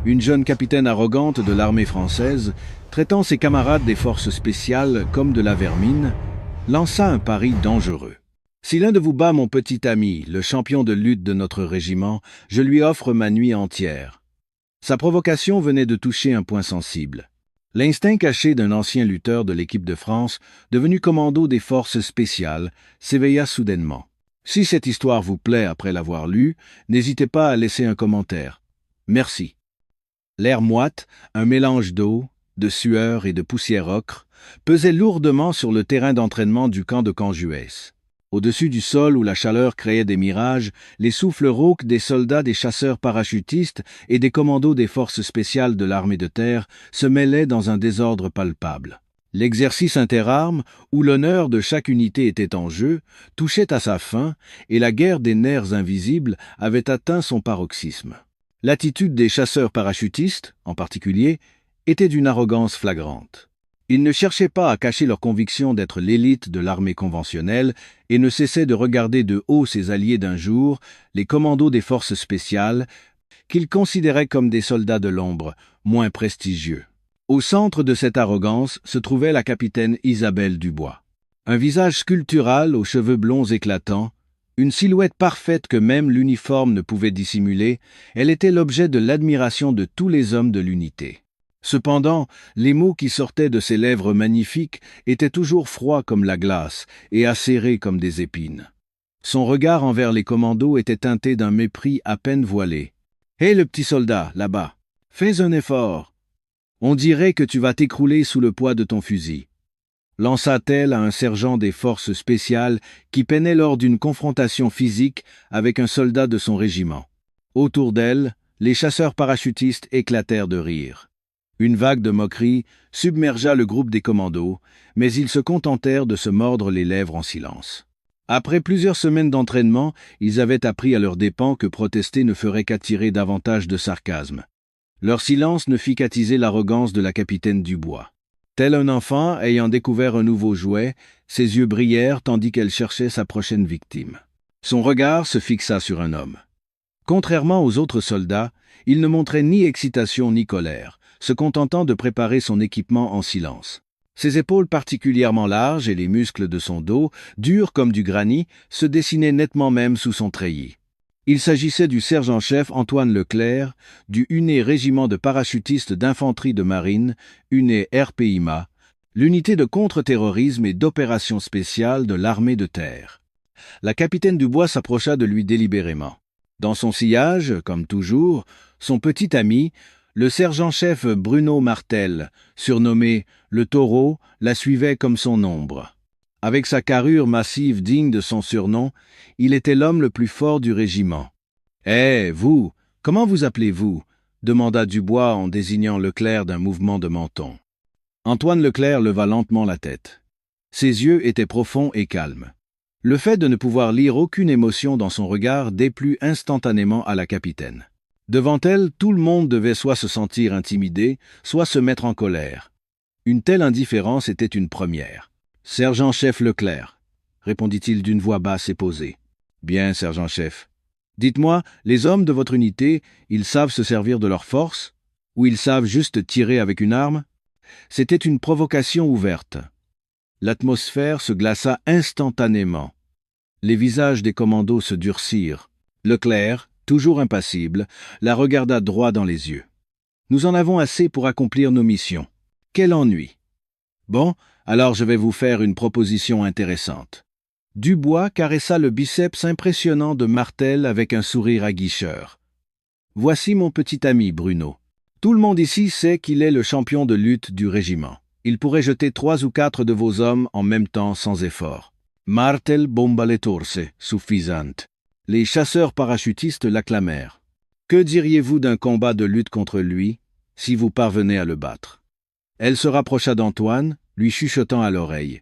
Une jeune capitaine arrogante de l'armée française, traitant ses camarades des forces spéciales comme de la vermine, lança un pari dangereux. Si l'un de vous bat mon petit ami, le champion de lutte de notre régiment, je lui offre ma nuit entière. Sa provocation venait de toucher un point sensible. L'instinct caché d'un ancien lutteur de l'équipe de France, devenu commando des forces spéciales, s'éveilla soudainement. Si cette histoire vous plaît après l'avoir lue, n'hésitez pas à laisser un commentaire. Merci. L'air moite, un mélange d'eau, de sueur et de poussière ocre, pesait lourdement sur le terrain d'entraînement du camp de Canjuès. Au-dessus du sol où la chaleur créait des mirages, les souffles rauques des soldats des chasseurs parachutistes et des commandos des forces spéciales de l'armée de terre se mêlaient dans un désordre palpable. L'exercice interarmes, où l'honneur de chaque unité était en jeu, touchait à sa fin, et la guerre des nerfs invisibles avait atteint son paroxysme. L'attitude des chasseurs parachutistes, en particulier, était d'une arrogance flagrante. Ils ne cherchaient pas à cacher leur conviction d'être l'élite de l'armée conventionnelle et ne cessaient de regarder de haut ses alliés d'un jour, les commandos des forces spéciales, qu'ils considéraient comme des soldats de l'ombre, moins prestigieux. Au centre de cette arrogance se trouvait la capitaine Isabelle Dubois. Un visage sculptural aux cheveux blonds éclatants, une silhouette parfaite que même l'uniforme ne pouvait dissimuler, elle était l'objet de l'admiration de tous les hommes de l'unité. Cependant, les mots qui sortaient de ses lèvres magnifiques étaient toujours froids comme la glace et acérés comme des épines. Son regard envers les commandos était teinté d'un mépris à peine voilé. « Hé, le petit soldat, là-bas, fais un effort. On dirait que tu vas t'écrouler sous le poids de ton fusil. » lança-t-elle à un sergent des forces spéciales qui peinait lors d'une confrontation physique avec un soldat de son régiment. Autour d'elle, les chasseurs parachutistes éclatèrent de rire. Une vague de moquerie submergea le groupe des commandos, mais ils se contentèrent de se mordre les lèvres en silence. Après plusieurs semaines d'entraînement, ils avaient appris à leurs dépens que protester ne ferait qu'attirer davantage de sarcasme. Leur silence ne fit qu'attiser l'arrogance de la capitaine Dubois. Tel un enfant ayant découvert un nouveau jouet, ses yeux brillèrent tandis qu'elle cherchait sa prochaine victime. Son regard se fixa sur un homme. Contrairement aux autres soldats, il ne montrait ni excitation ni colère, se contentant de préparer son équipement en silence. Ses épaules particulièrement larges et les muscles de son dos, durs comme du granit, se dessinaient nettement même sous son treillis. Il s'agissait du sergent-chef Antoine Leclerc, du UNE Régiment de parachutistes d'infanterie de marine, UNE RPIMA, l'unité de contre-terrorisme et d'opérations spéciales de l'armée de terre. La capitaine Dubois s'approcha de lui délibérément. Dans son sillage, comme toujours, son petit ami, le sergent-chef Bruno Martel, surnommé le Taureau, la suivait comme son ombre. Avec sa carrure massive digne de son surnom, il était l'homme le plus fort du régiment. « Eh, vous, comment vous appelez-vous » demanda Dubois en désignant Leclerc d'un mouvement de menton. Antoine Leclerc leva lentement la tête. Ses yeux étaient profonds et calmes. Le fait de ne pouvoir lire aucune émotion dans son regard déplut instantanément à la capitaine. Devant elle, tout le monde devait soit se sentir intimidé, soit se mettre en colère. Une telle indifférence était une première. « Sergent-chef Leclerc », répondit-il d'une voix basse et posée. « Bien, sergent-chef. Dites-moi, les hommes de votre unité, ils savent se servir de leur force? Ou ils savent juste tirer avec une arme ?» C'était une provocation ouverte. L'atmosphère se glaça instantanément. Les visages des commandos se durcirent. Leclerc, toujours impassible, la regarda droit dans les yeux. « Nous en avons assez pour accomplir nos missions. Quel ennui! Bon, alors je vais vous faire une proposition intéressante. » Dubois caressa le biceps impressionnant de Martel avec un sourire aguicheur. « Voici mon petit ami Bruno. Tout le monde ici sait qu'il est le champion de lutte du régiment. Il pourrait jeter 3 ou 4 de vos hommes en même temps sans effort. Martel bomba le torse, suffisante. » Les chasseurs parachutistes l'acclamèrent. « Que diriez-vous d'un combat de lutte contre lui, si vous parvenez à le battre ?» Elle se rapprocha d'Antoine, lui chuchotant à l'oreille.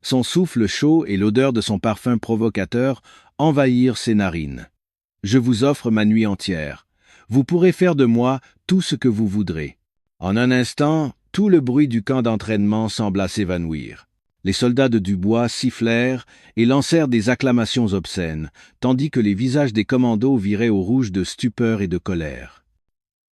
Son souffle chaud et l'odeur de son parfum provocateur envahirent ses narines. « Je vous offre ma nuit entière. Vous pourrez faire de moi tout ce que vous voudrez. » En un instant, tout le bruit du camp d'entraînement sembla s'évanouir. Les soldats de Dubois sifflèrent et lancèrent des acclamations obscènes, tandis que les visages des commandos viraient au rouge de stupeur et de colère.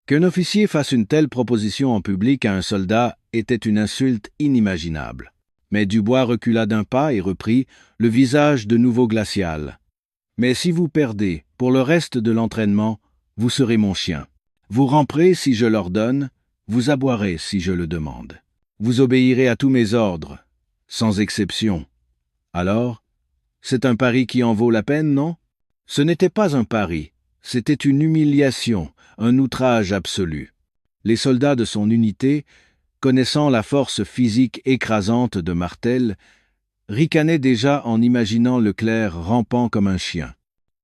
Qu'un officier fasse une telle proposition en public à un soldat était une insulte inimaginable. Mais Dubois recula d'un pas et reprit, le visage de nouveau glacial. « Mais si vous perdez, pour le reste de l'entraînement, vous serez mon chien. Vous ramperez si je l'ordonne, vous aboierez si je le demande. Vous obéirez à tous mes ordres, sans exception. Alors, c'est un pari qui en vaut la peine, non? » Ce n'était pas un pari, c'était une humiliation, un outrage absolu. Les soldats de son unité, connaissant la force physique écrasante de Martel, ricanaient déjà en imaginant Leclerc rampant comme un chien.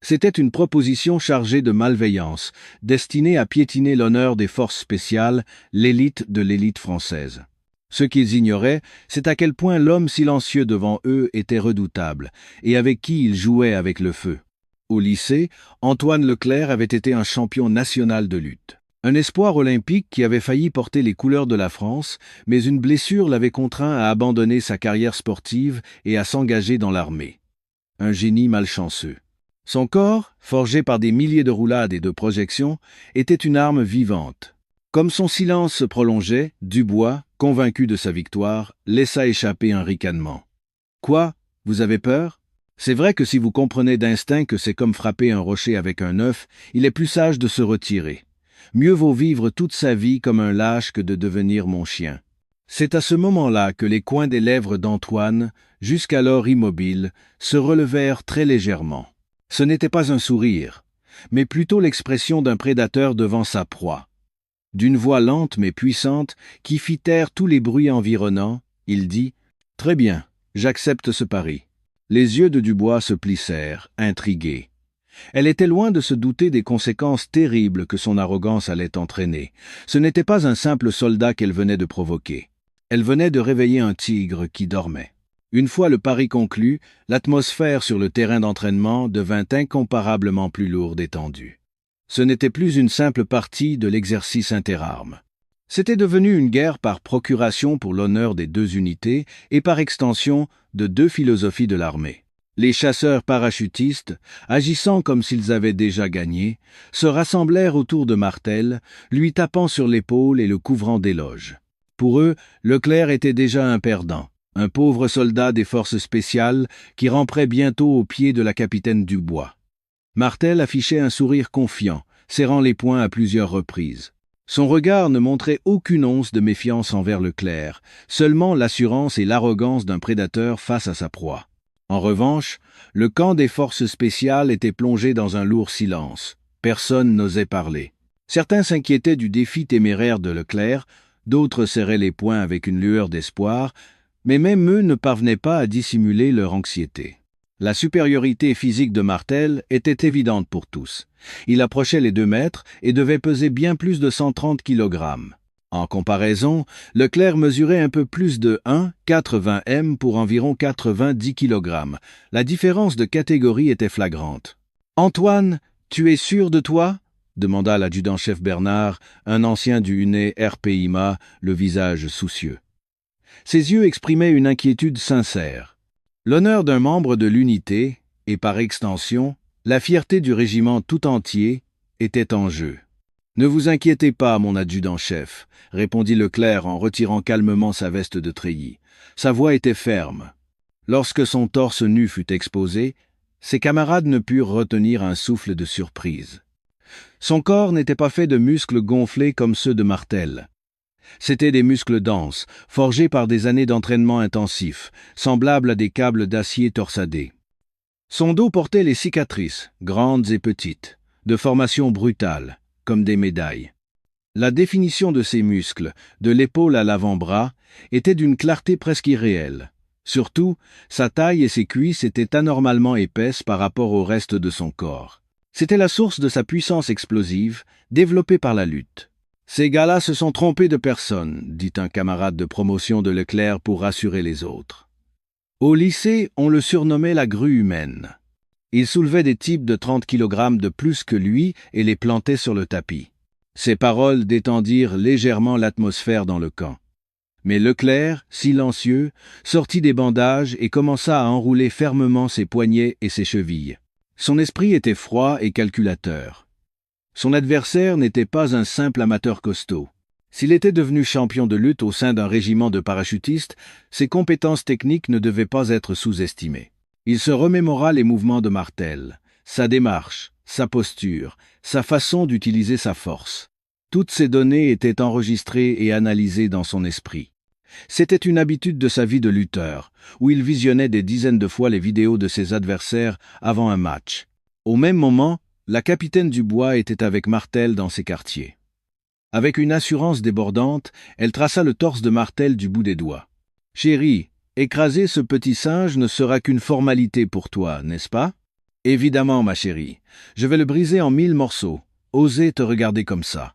C'était une proposition chargée de malveillance, destinée à piétiner l'honneur des forces spéciales, l'élite de l'élite française. Ce qu'ils ignoraient, c'est à quel point l'homme silencieux devant eux était redoutable, et avec qui il jouait avec le feu. Au lycée, Antoine Leclerc avait été un champion national de lutte. Un espoir olympique qui avait failli porter les couleurs de la France, mais une blessure l'avait contraint à abandonner sa carrière sportive et à s'engager dans l'armée. Un génie malchanceux. Son corps, forgé par des milliers de roulades et de projections, était une arme vivante. Comme son silence se prolongeait, Dubois, convaincu de sa victoire, laissa échapper un ricanement. « Quoi? Vous avez peur? C'est vrai que si vous comprenez d'instinct que c'est comme frapper un rocher avec un œuf, il est plus sage de se retirer. Mieux vaut vivre toute sa vie comme un lâche que de devenir mon chien. » C'est à ce moment-là que les coins des lèvres d'Antoine, jusqu'alors immobiles, se relevèrent très légèrement. Ce n'était pas un sourire, mais plutôt l'expression d'un prédateur devant sa proie. D'une voix lente mais puissante, qui fit taire tous les bruits environnants, il dit « Très bien, j'accepte ce pari. » Les yeux de Dubois se plissèrent, intrigués. Elle était loin de se douter des conséquences terribles que son arrogance allait entraîner. Ce n'était pas un simple soldat qu'elle venait de provoquer. Elle venait de réveiller un tigre qui dormait. Une fois le pari conclu, l'atmosphère sur le terrain d'entraînement devint incomparablement plus lourde et tendue. Ce n'était plus une simple partie de l'exercice interarmes. C'était devenu une guerre par procuration pour l'honneur des deux unités et par extension de deux philosophies de l'armée. Les chasseurs parachutistes, agissant comme s'ils avaient déjà gagné, se rassemblèrent autour de Martel, lui tapant sur l'épaule et le couvrant d'éloges. Pour eux, Leclerc était déjà un perdant, un pauvre soldat des forces spéciales qui ramperait bientôt aux pieds de la capitaine Dubois. Martel affichait un sourire confiant, serrant les poings à plusieurs reprises. Son regard ne montrait aucune once de méfiance envers Leclerc, seulement l'assurance et l'arrogance d'un prédateur face à sa proie. En revanche, le camp des forces spéciales était plongé dans un lourd silence. Personne n'osait parler. Certains s'inquiétaient du défi téméraire de Leclerc, d'autres serraient les poings avec une lueur d'espoir, mais même eux ne parvenaient pas à dissimuler leur anxiété. La supériorité physique de Martel était évidente pour tous. Il approchait les 2 mètres et devait peser bien plus de 130 kg. En comparaison, Leclerc mesurait un peu plus de 1,80 m pour environ 90 kg. La différence de catégorie était flagrante. « Antoine, tu es sûr de toi ?» demanda l'adjudant-chef Bernard, un ancien du UNE RPIMA, le visage soucieux. Ses yeux exprimaient une inquiétude sincère. L'honneur d'un membre de l'unité, et par extension, la fierté du régiment tout entier, était en jeu. « Ne vous inquiétez pas, mon adjudant-chef, » répondit Leclerc en retirant calmement sa veste de treillis. Sa voix était ferme. Lorsque son torse nu fut exposé, ses camarades ne purent retenir un souffle de surprise. Son corps n'était pas fait de muscles gonflés comme ceux de Martel. C'étaient des muscles denses, forgés par des années d'entraînement intensif, semblables à des câbles d'acier torsadés. Son dos portait les cicatrices, grandes et petites, de formation brutale, comme des médailles. La définition de ses muscles, de l'épaule à l'avant-bras, était d'une clarté presque irréelle. Surtout, sa taille et ses cuisses étaient anormalement épaisses par rapport au reste de son corps. C'était la source de sa puissance explosive, développée par la lutte. « Ces gars-là se sont trompés de personne », dit un camarade de promotion de Leclerc pour rassurer les autres. Au lycée, on le surnommait la grue humaine. Il soulevait des types de 30 kg de plus que lui et les plantait sur le tapis. Ses paroles détendirent légèrement l'atmosphère dans le camp. Mais Leclerc, silencieux, sortit des bandages et commença à enrouler fermement ses poignets et ses chevilles. Son esprit était froid et calculateur. Son adversaire n'était pas un simple amateur costaud. S'il était devenu champion de lutte au sein d'un régiment de parachutistes, ses compétences techniques ne devaient pas être sous-estimées. Il se remémora les mouvements de Martel, sa démarche, sa posture, sa façon d'utiliser sa force. Toutes ces données étaient enregistrées et analysées dans son esprit. C'était une habitude de sa vie de lutteur, où il visionnait des dizaines de fois les vidéos de ses adversaires avant un match. Au même moment, la capitaine Dubois était avec Martel dans ses quartiers. Avec une assurance débordante, elle traça le torse de Martel du bout des doigts. « Chérie, écraser ce petit singe ne sera qu'une formalité pour toi, n'est-ce pas ? » »« Évidemment, ma chérie. Je vais le briser en 1000 morceaux. Osez te regarder comme ça. »«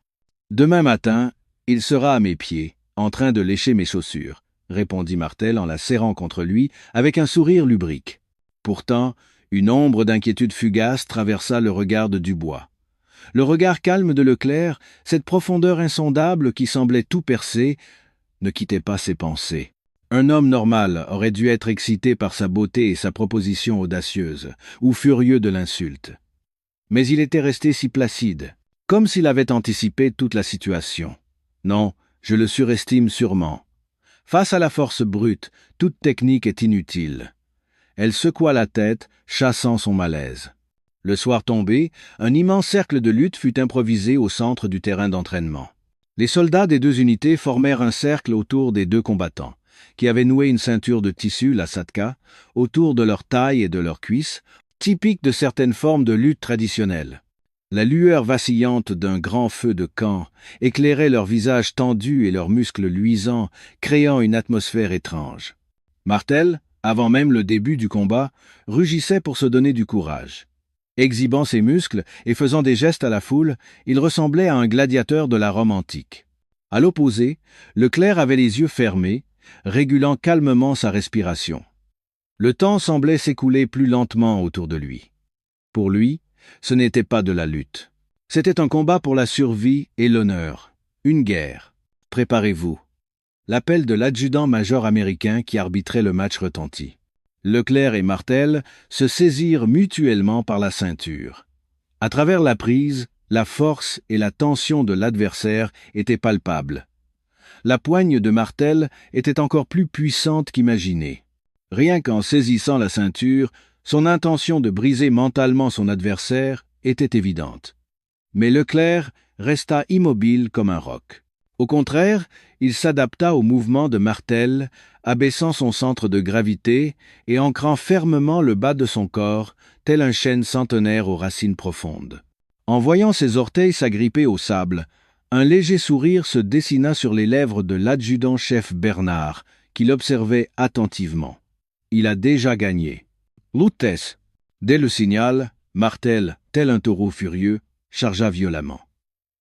Demain matin, il sera à mes pieds, en train de lécher mes chaussures, » répondit Martel en la serrant contre lui avec un sourire lubrique. Pourtant, une ombre d'inquiétude fugace traversa le regard de Dubois. Le regard calme de Leclerc, cette profondeur insondable qui semblait tout percer, ne quittait pas ses pensées. Un homme normal aurait dû être excité par sa beauté et sa proposition audacieuse, ou furieux de l'insulte. Mais il était resté si placide, comme s'il avait anticipé toute la situation. Non, je le surestime sûrement. Face à la force brute, toute technique est inutile. Elle secoua la tête, chassant son malaise. Le soir tombé, un immense cercle de lutte fut improvisé au centre du terrain d'entraînement. Les soldats des deux unités formèrent un cercle autour des deux combattants, qui avaient noué une ceinture de tissu, la satka, autour de leur taille et de leurs cuisses, typique de certaines formes de lutte traditionnelles. La lueur vacillante d'un grand feu de camp éclairait leurs visages tendus et leurs muscles luisants, créant une atmosphère étrange. Martel, avant même le début du combat, rugissait pour se donner du courage. Exhibant ses muscles et faisant des gestes à la foule, il ressemblait à un gladiateur de la Rome antique. À l'opposé, Leclerc avait les yeux fermés, régulant calmement sa respiration. Le temps semblait s'écouler plus lentement autour de lui. Pour lui, ce n'était pas de la lutte. C'était un combat pour la survie et l'honneur. Une guerre. Préparez-vous. L'appel de l'adjudant-major américain qui arbitrait le match retentit. Leclerc et Martel se saisirent mutuellement par la ceinture. À travers la prise, la force et la tension de l'adversaire étaient palpables. La poigne de Martel était encore plus puissante qu'imaginée. Rien qu'en saisissant la ceinture, son intention de briser mentalement son adversaire était évidente. Mais Leclerc resta immobile comme un roc. Au contraire, il s'adapta au mouvement de Martel, abaissant son centre de gravité et ancrant fermement le bas de son corps, tel un chêne centenaire aux racines profondes. En voyant ses orteils s'agripper au sable, un léger sourire se dessina sur les lèvres de l'adjudant-chef Bernard, qui l'observait attentivement. Il a déjà gagné. Lutez. Dès le signal, Martel, tel un taureau furieux, chargea violemment.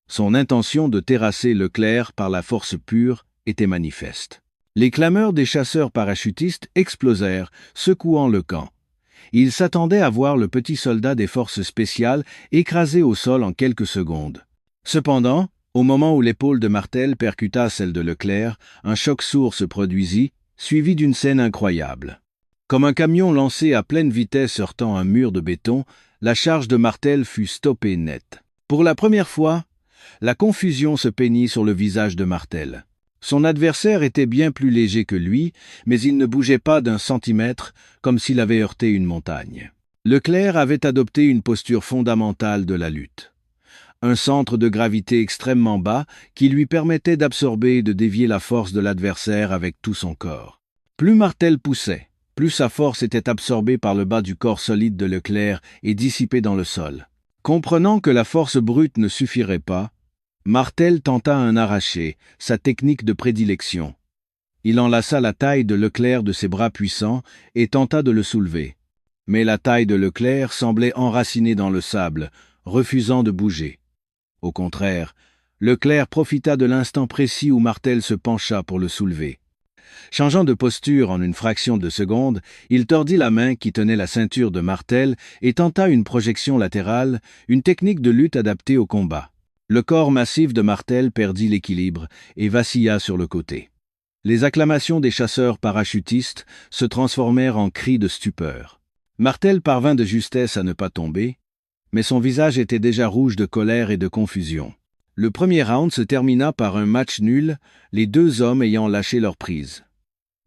Son intention de terrasser Leclerc par la force pure était manifeste. Les clameurs des chasseurs parachutistes explosèrent, secouant le camp. Ils s'attendaient à voir le petit soldat des forces spéciales écrasé au sol en quelques secondes. Cependant, au moment où l'épaule de Martel percuta celle de Leclerc, un choc sourd se produisit, suivi d'une scène incroyable. Comme un camion lancé à pleine vitesse heurtant un mur de béton, la charge de Martel fut stoppée net. Pour la première fois, la confusion se peignit sur le visage de Martel. Son adversaire était bien plus léger que lui, mais il ne bougeait pas d'un centimètre, comme s'il avait heurté une montagne. Leclerc avait adopté une posture fondamentale de la lutte. Un centre de gravité extrêmement bas qui lui permettait d'absorber et de dévier la force de l'adversaire avec tout son corps. Plus Martel poussait, plus sa force était absorbée par le bas du corps solide de Leclerc et dissipée dans le sol. Comprenant que la force brute ne suffirait pas, Martel tenta un arraché, sa technique de prédilection. Il enlaça la taille de Leclerc de ses bras puissants et tenta de le soulever. Mais la taille de Leclerc semblait enracinée dans le sable, refusant de bouger. Au contraire, Leclerc profita de l'instant précis où Martel se pencha pour le soulever. Changeant de posture en une fraction de seconde, il tordit la main qui tenait la ceinture de Martel et tenta une projection latérale, une technique de lutte adaptée au combat. Le corps massif de Martel perdit l'équilibre et vacilla sur le côté. Les acclamations des chasseurs parachutistes se transformèrent en cris de stupeur. Martel parvint de justesse à ne pas tomber, mais son visage était déjà rouge de colère et de confusion. Le premier round se termina par un match nul, les deux hommes ayant lâché leur prise.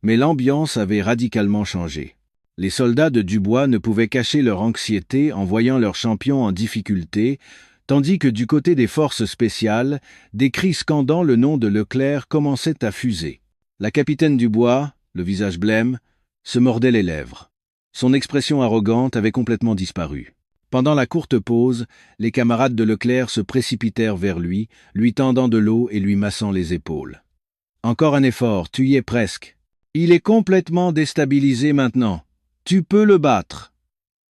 Mais l'ambiance avait radicalement changé. Les soldats de Dubois ne pouvaient cacher leur anxiété en voyant leur champion en difficulté, tandis que du côté des forces spéciales, des cris scandant le nom de Leclerc commençaient à fuser. La capitaine Dubois, le visage blême, se mordait les lèvres. Son expression arrogante avait complètement disparu. Pendant la courte pause, les camarades de Leclerc se précipitèrent vers lui tendant de l'eau et lui massant les épaules. « Encore un effort, tu y es presque. Il est complètement déstabilisé maintenant. Tu peux le battre. »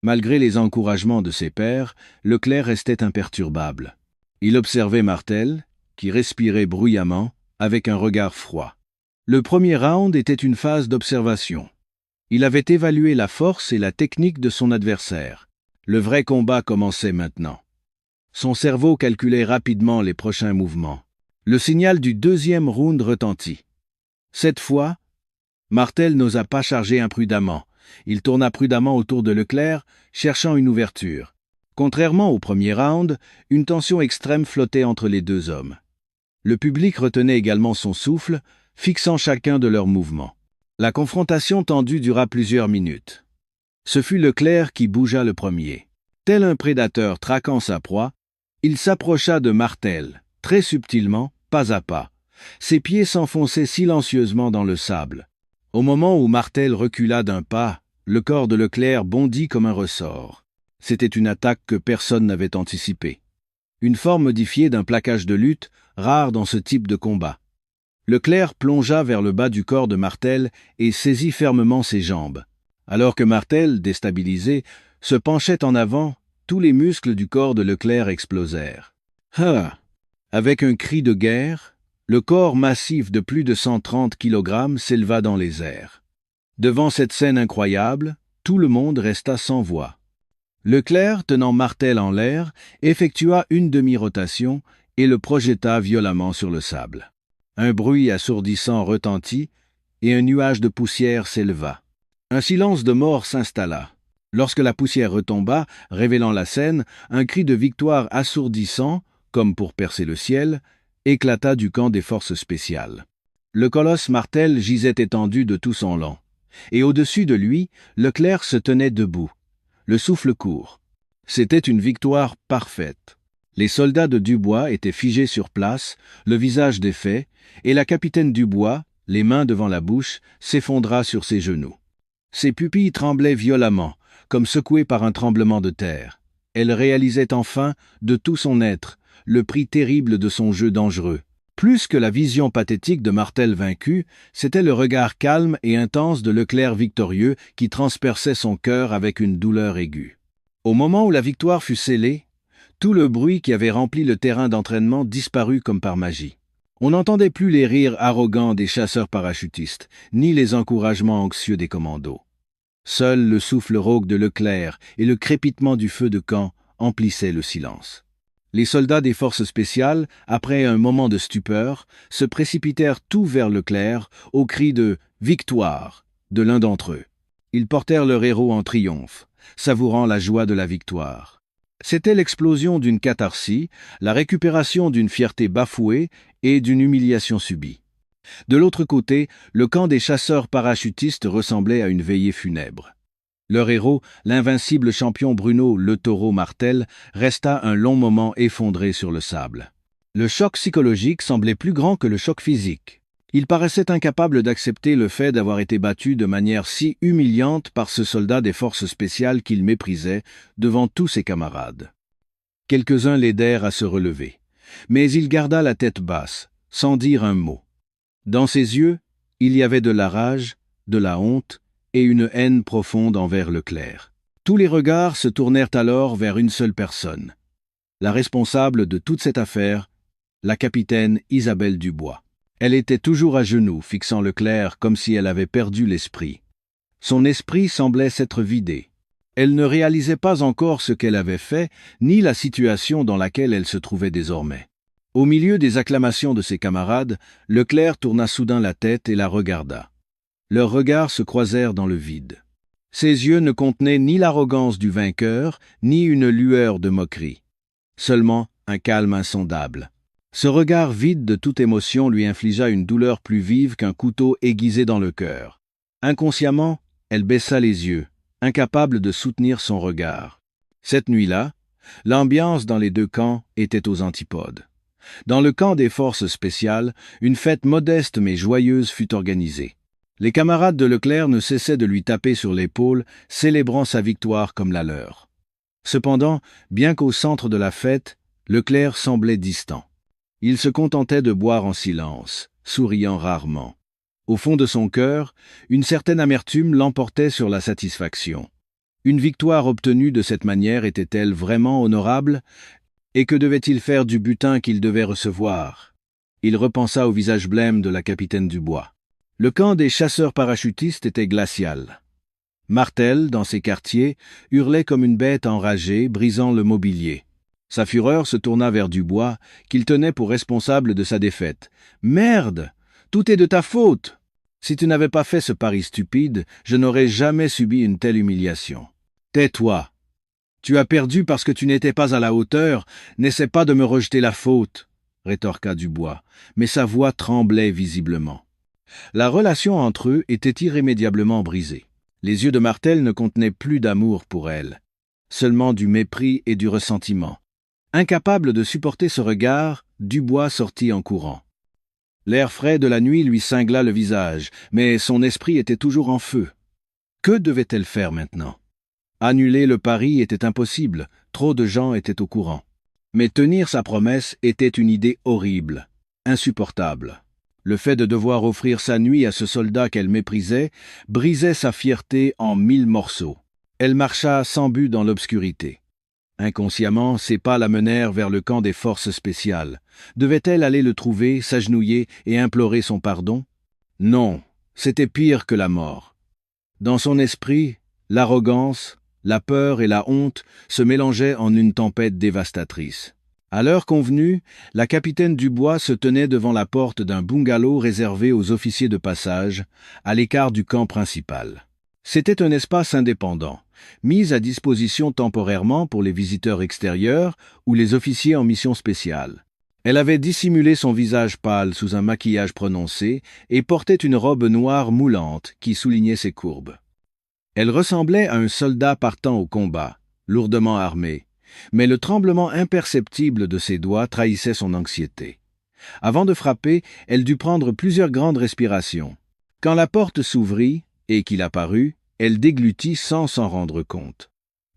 Malgré les encouragements de ses pairs, Leclerc restait imperturbable. Il observait Martel, qui respirait bruyamment, avec un regard froid. Le premier round était une phase d'observation. Il avait évalué la force et la technique de son adversaire. Le vrai combat commençait maintenant. Son cerveau calculait rapidement les prochains mouvements. Le signal du deuxième round retentit. Cette fois, Martel n'osa pas charger imprudemment. Il tourna prudemment autour de Leclerc, cherchant une ouverture. Contrairement au premier round, une tension extrême flottait entre les deux hommes. Le public retenait également son souffle, fixant chacun de leurs mouvements. La confrontation tendue dura plusieurs minutes. Ce fut Leclerc qui bougea le premier. Tel un prédateur traquant sa proie, il s'approcha de Martel, très subtilement, pas à pas. Ses pieds s'enfonçaient silencieusement dans le sable. Au moment où Martel recula d'un pas, le corps de Leclerc bondit comme un ressort. C'était une attaque que personne n'avait anticipée. Une forme modifiée d'un plaquage de lutte, rare dans ce type de combat. Leclerc plongea vers le bas du corps de Martel et saisit fermement ses jambes. Alors que Martel, déstabilisé, se penchait en avant, tous les muscles du corps de Leclerc explosèrent. « Ah !» Avec un cri de guerre, le corps massif de plus de 130 kg s'éleva dans les airs. Devant cette scène incroyable, tout le monde resta sans voix. Leclerc, tenant Martel en l'air, effectua une demi-rotation et le projeta violemment sur le sable. Un bruit assourdissant retentit et un nuage de poussière s'éleva. Un silence de mort s'installa. Lorsque la poussière retomba, révélant la scène, un cri de victoire assourdissant, comme pour percer le ciel, éclata du camp des forces spéciales. Le colosse Martel gisait étendu de tout son long. Et au-dessus de lui, Leclerc se tenait debout, le souffle court. C'était une victoire parfaite. Les soldats de Dubois étaient figés sur place, le visage défait, et la capitaine Dubois, les mains devant la bouche, s'effondra sur ses genoux. Ses pupilles tremblaient violemment, comme secouées par un tremblement de terre. Elle réalisait enfin, de tout son être, le prix terrible de son jeu dangereux. Plus que la vision pathétique de Martel vaincu, c'était le regard calme et intense de Leclerc victorieux qui transperçait son cœur avec une douleur aiguë. Au moment où la victoire fut scellée, tout le bruit qui avait rempli le terrain d'entraînement disparut comme par magie. On n'entendait plus les rires arrogants des chasseurs parachutistes, ni les encouragements anxieux des commandos. Seul le souffle rauque de Leclerc et le crépitement du feu de camp emplissaient le silence. Les soldats des forces spéciales, après un moment de stupeur, se précipitèrent tout vers Leclerc au cri de « Victoire !» de l'un d'entre eux. Ils portèrent leur héros en triomphe, savourant la joie de la victoire. C'était l'explosion d'une catharsis, la récupération d'une fierté bafouée et d'une humiliation subie. De l'autre côté, le camp des chasseurs parachutistes ressemblait à une veillée funèbre. Leur héros, l'invincible champion Bruno Le Taureau Martel, resta un long moment effondré sur le sable. Le choc psychologique semblait plus grand que le choc physique. Il paraissait incapable d'accepter le fait d'avoir été battu de manière si humiliante par ce soldat des forces spéciales qu'il méprisait devant tous ses camarades. Quelques-uns l'aidèrent à se relever, mais il garda la tête basse, sans dire un mot. Dans ses yeux, il y avait de la rage, de la honte, et une haine profonde envers Leclerc. Tous les regards se tournèrent alors vers une seule personne, la responsable de toute cette affaire, la capitaine Isabelle Dubois. Elle était toujours à genoux, fixant Leclerc comme si elle avait perdu l'esprit. Son esprit semblait s'être vidé. Elle ne réalisait pas encore ce qu'elle avait fait, ni la situation dans laquelle elle se trouvait désormais. Au milieu des acclamations de ses camarades, Leclerc tourna soudain la tête et la regarda. Leurs regards se croisèrent dans le vide. Ses yeux ne contenaient ni l'arrogance du vainqueur, ni une lueur de moquerie. Seulement un calme insondable. Ce regard vide de toute émotion lui infligea une douleur plus vive qu'un couteau aiguisé dans le cœur. Inconsciemment, elle baissa les yeux, incapable de soutenir son regard. Cette nuit-là, l'ambiance dans les deux camps était aux antipodes. Dans le camp des forces spéciales, une fête modeste mais joyeuse fut organisée. Les camarades de Leclerc ne cessaient de lui taper sur l'épaule, célébrant sa victoire comme la leur. Cependant, bien qu'au centre de la fête, Leclerc semblait distant. Il se contentait de boire en silence, souriant rarement. Au fond de son cœur, une certaine amertume l'emportait sur la satisfaction. Une victoire obtenue de cette manière était-elle vraiment honorable? Et que devait-il faire du butin qu'il devait recevoir? Il repensa au visage blême de la capitaine Dubois. Le camp des chasseurs parachutistes était glacial. Martel, dans ses quartiers, hurlait comme une bête enragée, brisant le mobilier. Sa fureur se tourna vers Dubois, qu'il tenait pour responsable de sa défaite. « Merde! Tout est de ta faute! Si tu n'avais pas fait ce pari stupide, je n'aurais jamais subi une telle humiliation. Tais-toi! Tu as perdu parce que tu n'étais pas à la hauteur, n'essaie pas de me rejeter la faute, » rétorqua Dubois, mais sa voix tremblait visiblement. La relation entre eux était irrémédiablement brisée. Les yeux de Martel ne contenaient plus d'amour pour elle, seulement du mépris et du ressentiment. Incapable de supporter ce regard, Dubois sortit en courant. L'air frais de la nuit lui cingla le visage, mais son esprit était toujours en feu. Que devait-elle faire maintenant? Annuler le pari était impossible, trop de gens étaient au courant. Mais tenir sa promesse était une idée horrible, insupportable. Le fait de devoir offrir sa nuit à ce soldat qu'elle méprisait brisait sa fierté en 1000 morceaux. Elle marcha sans but dans l'obscurité. Inconsciemment, ses pas la menèrent vers le camp des forces spéciales. Devait-elle aller le trouver, s'agenouiller et implorer son pardon? Non, c'était pire que la mort. Dans son esprit, l'arrogance, la peur et la honte se mélangeaient en une tempête dévastatrice. À l'heure convenue, la capitaine Dubois se tenait devant la porte d'un bungalow réservé aux officiers de passage, à l'écart du camp principal. C'était un espace indépendant, mis à disposition temporairement pour les visiteurs extérieurs ou les officiers en mission spéciale. Elle avait dissimulé son visage pâle sous un maquillage prononcé et portait une robe noire moulante qui soulignait ses courbes. Elle ressemblait à un soldat partant au combat, lourdement armé, mais le tremblement imperceptible de ses doigts trahissait son anxiété. Avant de frapper, elle dut prendre plusieurs grandes respirations. Quand la porte s'ouvrit et qu'il apparut, elle déglutit sans s'en rendre compte.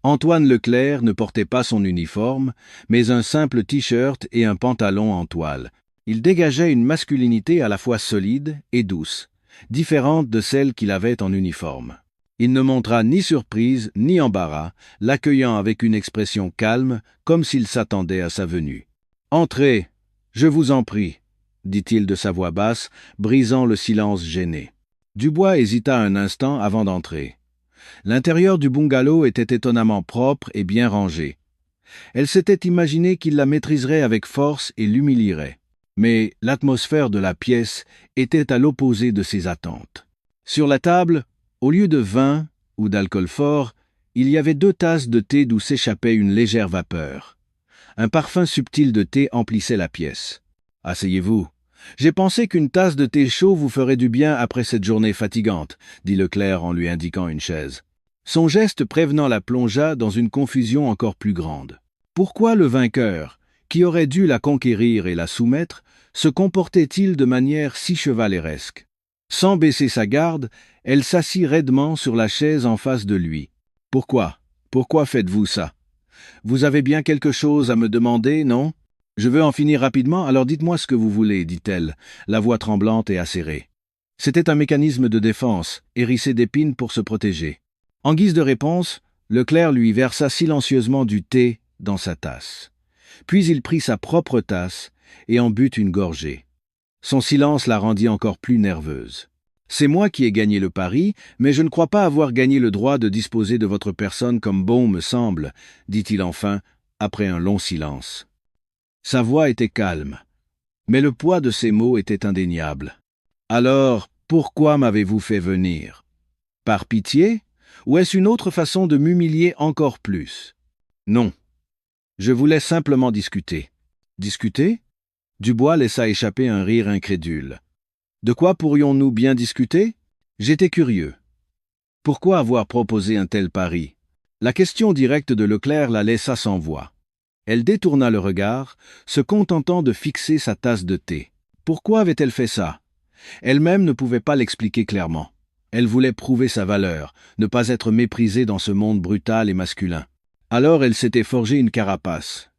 Antoine Leclerc ne portait pas son uniforme, mais un simple t-shirt et un pantalon en toile. Il dégageait une masculinité à la fois solide et douce, différente de celle qu'il avait en uniforme. Il ne montra ni surprise ni embarras, l'accueillant avec une expression calme, comme s'il s'attendait à sa venue. « Entrez, je vous en prie, » dit-il de sa voix basse, brisant le silence gêné. Dubois hésita un instant avant d'entrer. L'intérieur du bungalow était étonnamment propre et bien rangé. Elle s'était imaginé qu'il la maîtriserait avec force et l'humilierait. Mais l'atmosphère de la pièce était à l'opposé de ses attentes. Sur la table, au lieu de vin ou d'alcool fort, il y avait 2 tasses de thé d'où s'échappait une légère vapeur. Un parfum subtil de thé emplissait la pièce. « Asseyez-vous. J'ai pensé qu'une tasse de thé chaud vous ferait du bien après cette journée fatigante, » dit Leclerc en lui indiquant une chaise. Son geste prévenant la plongea dans une confusion encore plus grande. Pourquoi le vainqueur, qui aurait dû la conquérir et la soumettre, se comportait-il de manière si chevaleresque? Sans baisser sa garde, elle s'assit raidement sur la chaise en face de lui. « Pourquoi? Pourquoi faites-vous ça? Vous avez bien quelque chose à me demander, non? Je veux en finir rapidement, alors dites-moi ce que vous voulez, » dit-elle, la voix tremblante et acérée. C'était un mécanisme de défense, hérissé d'épines pour se protéger. En guise de réponse, Leclerc lui versa silencieusement du thé dans sa tasse. Puis il prit sa propre tasse et en but une gorgée. Son silence la rendit encore plus nerveuse. « C'est moi qui ai gagné le pari, mais je ne crois pas avoir gagné le droit de disposer de votre personne comme bon me semble, » dit-il enfin, après un long silence. Sa voix était calme, mais le poids de ses mots était indéniable. « Alors, pourquoi m'avez-vous fait venir? Par pitié? Ou est-ce une autre façon de m'humilier encore plus? Non. Je voulais simplement discuter. Discuter? Dubois laissa échapper un rire incrédule. De quoi pourrions-nous bien discuter? J'étais curieux. Pourquoi avoir proposé un tel pari? La question directe de Leclerc la laissa sans voix. Elle détourna le regard, se contentant de fixer sa tasse de thé. Pourquoi avait-elle fait ça? Elle-même ne pouvait pas l'expliquer clairement. Elle voulait prouver sa valeur, ne pas être méprisée dans ce monde brutal et masculin. Alors elle s'était forgé une carapace,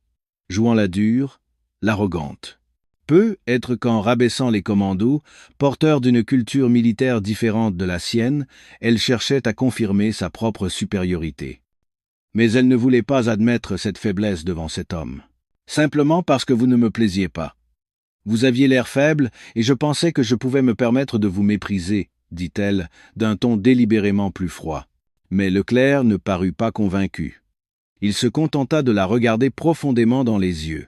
jouant la dure, l'arrogante. Peut être qu'en rabaissant les commandos, porteurs d'une culture militaire différente de la sienne, elle cherchait à confirmer sa propre supériorité. Mais elle ne voulait pas admettre cette faiblesse devant cet homme. Simplement parce que vous ne me plaisiez pas. Vous aviez l'air faible, et je pensais que je pouvais me permettre de vous mépriser, dit-elle, d'un ton délibérément plus froid. Mais Leclerc ne parut pas convaincu. Il se contenta de la regarder profondément dans les yeux.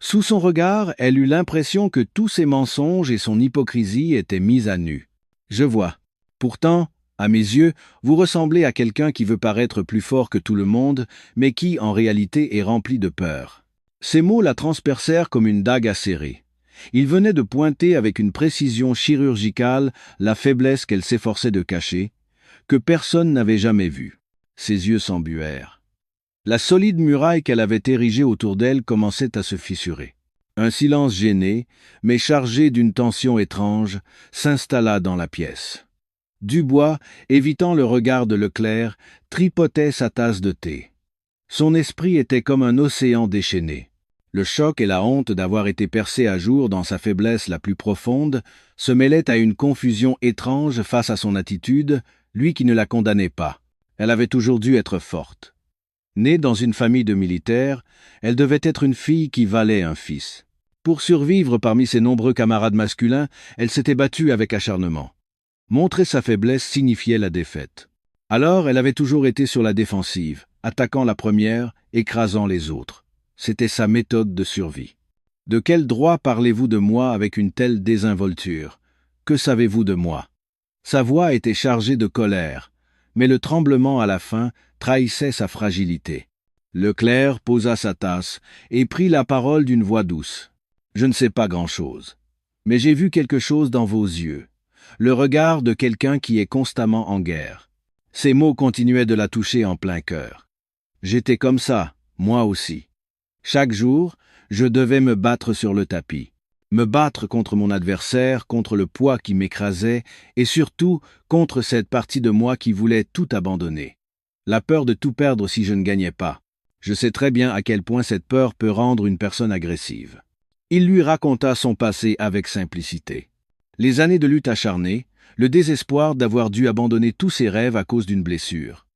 Sous son regard, elle eut l'impression que tous ses mensonges et son hypocrisie étaient mis à nu. Je vois. Pourtant, à mes yeux, vous ressemblez à quelqu'un qui veut paraître plus fort que tout le monde, mais qui, en réalité, est rempli de peur. Ces mots la transpercèrent comme une dague acérée. Il venait de pointer avec une précision chirurgicale la faiblesse qu'elle s'efforçait de cacher, que personne n'avait jamais vue. Ses yeux s'embuèrent. La solide muraille qu'elle avait érigée autour d'elle commençait à se fissurer. Un silence gêné, mais chargé d'une tension étrange, s'installa dans la pièce. Dubois, évitant le regard de Leclerc, tripotait sa tasse de thé. Son esprit était comme un océan déchaîné. Le choc et la honte d'avoir été percé à jour dans sa faiblesse la plus profonde se mêlaient à une confusion étrange face à son attitude, lui qui ne la condamnait pas. Elle avait toujours dû être forte. Née dans une famille de militaires, elle devait être une fille qui valait un fils. Pour survivre parmi ses nombreux camarades masculins, elle s'était battue avec acharnement. Montrer sa faiblesse signifiait la défaite. Alors elle avait toujours été sur la défensive, attaquant la première, écrasant les autres. C'était sa méthode de survie. De quel droit parlez-vous de moi avec une telle désinvolture? Que savez-vous de moi? Sa voix était chargée de colère, mais le tremblement à la fin trahissait sa fragilité. Leclerc posa sa tasse et prit la parole d'une voix douce. « Je ne sais pas grand-chose, mais j'ai vu quelque chose dans vos yeux, le regard de quelqu'un qui est constamment en guerre. » Ces mots continuaient de la toucher en plein cœur. J'étais comme ça, moi aussi. Chaque jour, je devais me battre sur le tapis. Me battre contre mon adversaire, contre le poids qui m'écrasait, et surtout contre cette partie de moi qui voulait tout abandonner. La peur de tout perdre si je ne gagnais pas. Je sais très bien à quel point cette peur peut rendre une personne agressive. Il lui raconta son passé avec simplicité. Les années de lutte acharnée, le désespoir d'avoir dû abandonner tous ses rêves à cause d'une blessure,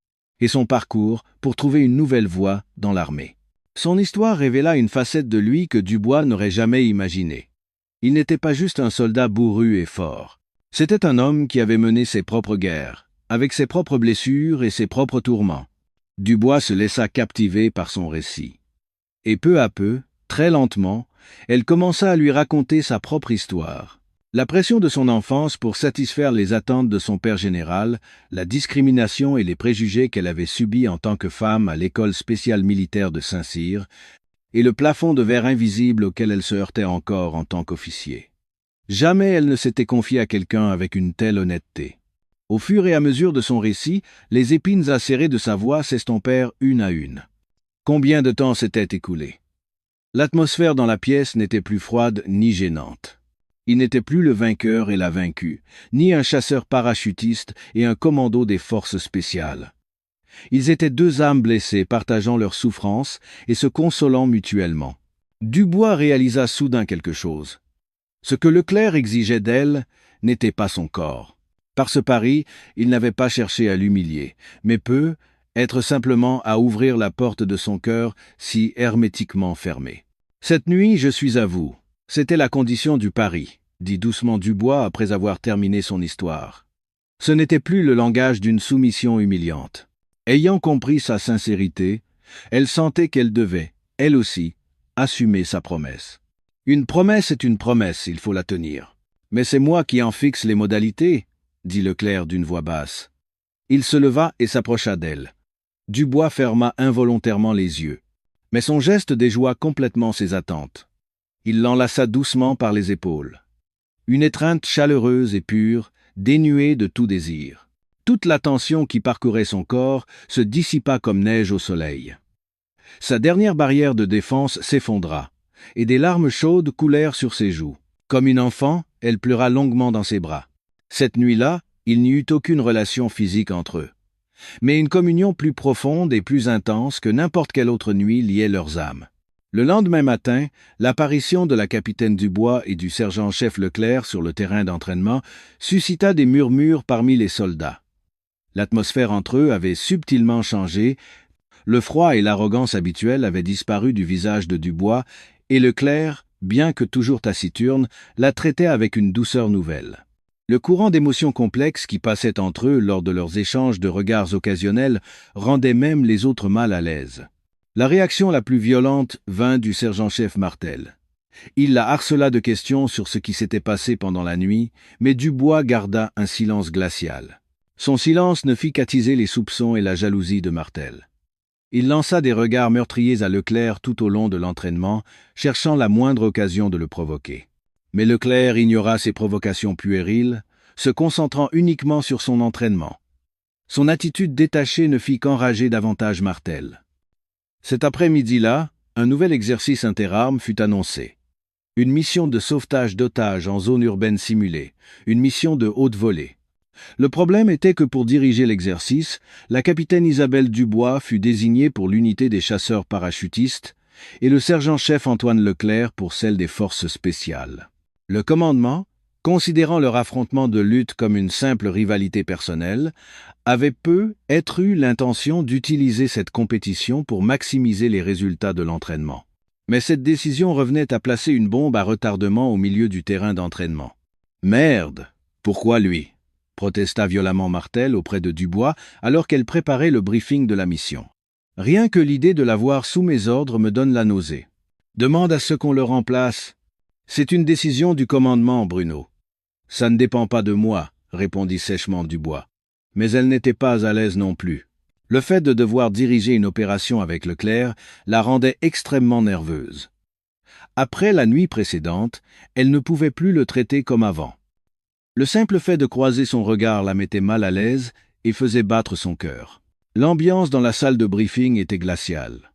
et son parcours pour trouver une nouvelle voie dans l'armée. Son histoire révéla une facette de lui que Dubois n'aurait jamais imaginée. Il n'était pas juste un soldat bourru et fort. C'était un homme qui avait mené ses propres guerres, avec ses propres blessures et ses propres tourments. Dubois se laissa captiver par son récit. Et peu à peu, très lentement, elle commença à lui raconter sa propre histoire. La pression de son enfance pour satisfaire les attentes de son père général, la discrimination et les préjugés qu'elle avait subis en tant que femme à l'école spéciale militaire de Saint-Cyr, et le plafond de verre invisible auquel elle se heurtait encore en tant qu'officier. Jamais elle ne s'était confiée à quelqu'un avec une telle honnêteté. Au fur et à mesure de son récit, les épines acérées de sa voix s'estompèrent une à une. Combien de temps s'était écoulé? L'atmosphère dans la pièce n'était plus froide ni gênante. Il n'était plus le vainqueur et la vaincue, ni un chasseur parachutiste et un commando des forces spéciales. Ils étaient deux âmes blessées partageant leurs souffrances et se consolant mutuellement. Dubois réalisa soudain quelque chose. Ce que Leclerc exigeait d'elle n'était pas son corps. Par ce pari, il n'avait pas cherché à l'humilier, mais peut être simplement à ouvrir la porte de son cœur si hermétiquement fermée. « Cette nuit, je suis à vous. C'était la condition du pari, » dit doucement Dubois après avoir terminé son histoire. Ce n'était plus le langage d'une soumission humiliante. Ayant compris sa sincérité, elle sentait qu'elle devait, elle aussi, assumer sa promesse. Une promesse est une promesse, il faut la tenir. Mais c'est moi qui en fixe les modalités, dit Leclerc d'une voix basse. Il se leva et s'approcha d'elle. Dubois ferma involontairement les yeux. Mais son geste déjoua complètement ses attentes. Il l'enlaça doucement par les épaules. Une étreinte chaleureuse et pure, dénuée de tout désir. Toute la tension qui parcourait son corps se dissipa comme neige au soleil. Sa dernière barrière de défense s'effondra, et des larmes chaudes coulèrent sur ses joues. Comme une enfant, elle pleura longuement dans ses bras. Cette nuit-là, il n'y eut aucune relation physique entre eux, mais une communion plus profonde et plus intense que n'importe quelle autre nuit liait leurs âmes. Le lendemain matin, l'apparition de la capitaine Dubois et du sergent-chef Leclerc sur le terrain d'entraînement suscita des murmures parmi les soldats. L'atmosphère entre eux avait subtilement changé, le froid et l'arrogance habituelle avaient disparu du visage de Dubois, et Leclerc, bien que toujours taciturne, la traitait avec une douceur nouvelle. Le courant d'émotions complexes qui passait entre eux lors de leurs échanges de regards occasionnels rendait même les autres mal à l'aise. La réaction la plus violente vint du sergent-chef Martel. Il la harcela de questions sur ce qui s'était passé pendant la nuit, mais Dubois garda un silence glacial. Son silence ne fit qu'attiser les soupçons et la jalousie de Martel. Il lança des regards meurtriers à Leclerc tout au long de l'entraînement, cherchant la moindre occasion de le provoquer. Mais Leclerc ignora ces provocations puériles, se concentrant uniquement sur son entraînement. Son attitude détachée ne fit qu'enrager davantage Martel. Cet après-midi-là, un nouvel exercice interarmes fut annoncé. Une mission de sauvetage d'otages en zone urbaine simulée, une mission de haute volée. Le problème était que pour diriger l'exercice, la capitaine Isabelle Dubois fut désignée pour l'unité des chasseurs parachutistes et le sergent-chef Antoine Leclerc pour celle des forces spéciales. Le commandement, considérant leur affrontement de lutte comme une simple rivalité personnelle, avait peut-être eu l'intention d'utiliser cette compétition pour maximiser les résultats de l'entraînement. Mais cette décision revenait à placer une bombe à retardement au milieu du terrain d'entraînement. « Merde! Pourquoi lui ?» protesta violemment Martel auprès de Dubois alors qu'elle préparait le briefing de la mission. « Rien que l'idée de l'avoir sous mes ordres me donne la nausée. Demande à ce qu'on le remplace. C'est une décision du commandement, Bruno. »« Ça ne dépend pas de moi, » répondit sèchement Dubois. Mais elle n'était pas à l'aise non plus. Le fait de devoir diriger une opération avec Leclerc la rendait extrêmement nerveuse. Après la nuit précédente, elle ne pouvait plus le traiter comme avant. Le simple fait de croiser son regard la mettait mal à l'aise et faisait battre son cœur. L'ambiance dans la salle de briefing était glaciale.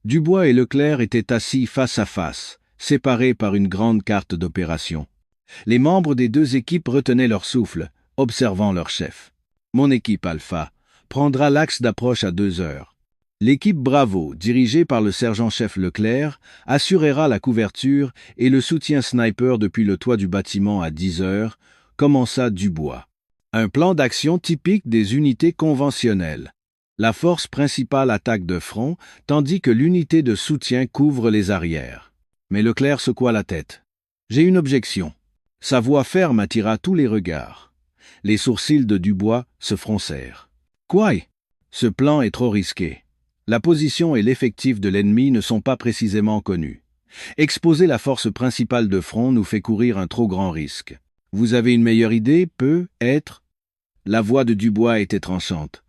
Dubois et Leclerc étaient assis face à face, séparés par une grande carte d'opération. Les membres des deux équipes retenaient leur souffle, observant leur chef. « Mon équipe Alpha prendra l'axe d'approche à 2 heures. L'équipe Bravo, dirigée par le sergent-chef Leclerc, assurera la couverture et le soutien sniper depuis le toit du bâtiment à 10 heures, commença Dubois. Un plan d'action typique des unités conventionnelles. La force principale attaque de front, tandis que l'unité de soutien couvre les arrières. Mais Leclerc secoua la tête. « J'ai une objection. » Sa voix ferme attira tous les regards. Les sourcils de Dubois se froncèrent. « Quoi? Ce plan est trop risqué. La position et l'effectif de l'ennemi ne sont pas précisément connus. Exposer la force principale de front nous fait courir un trop grand risque. Vous avez une meilleure idée, peut-être » La voix de Dubois était tranchante.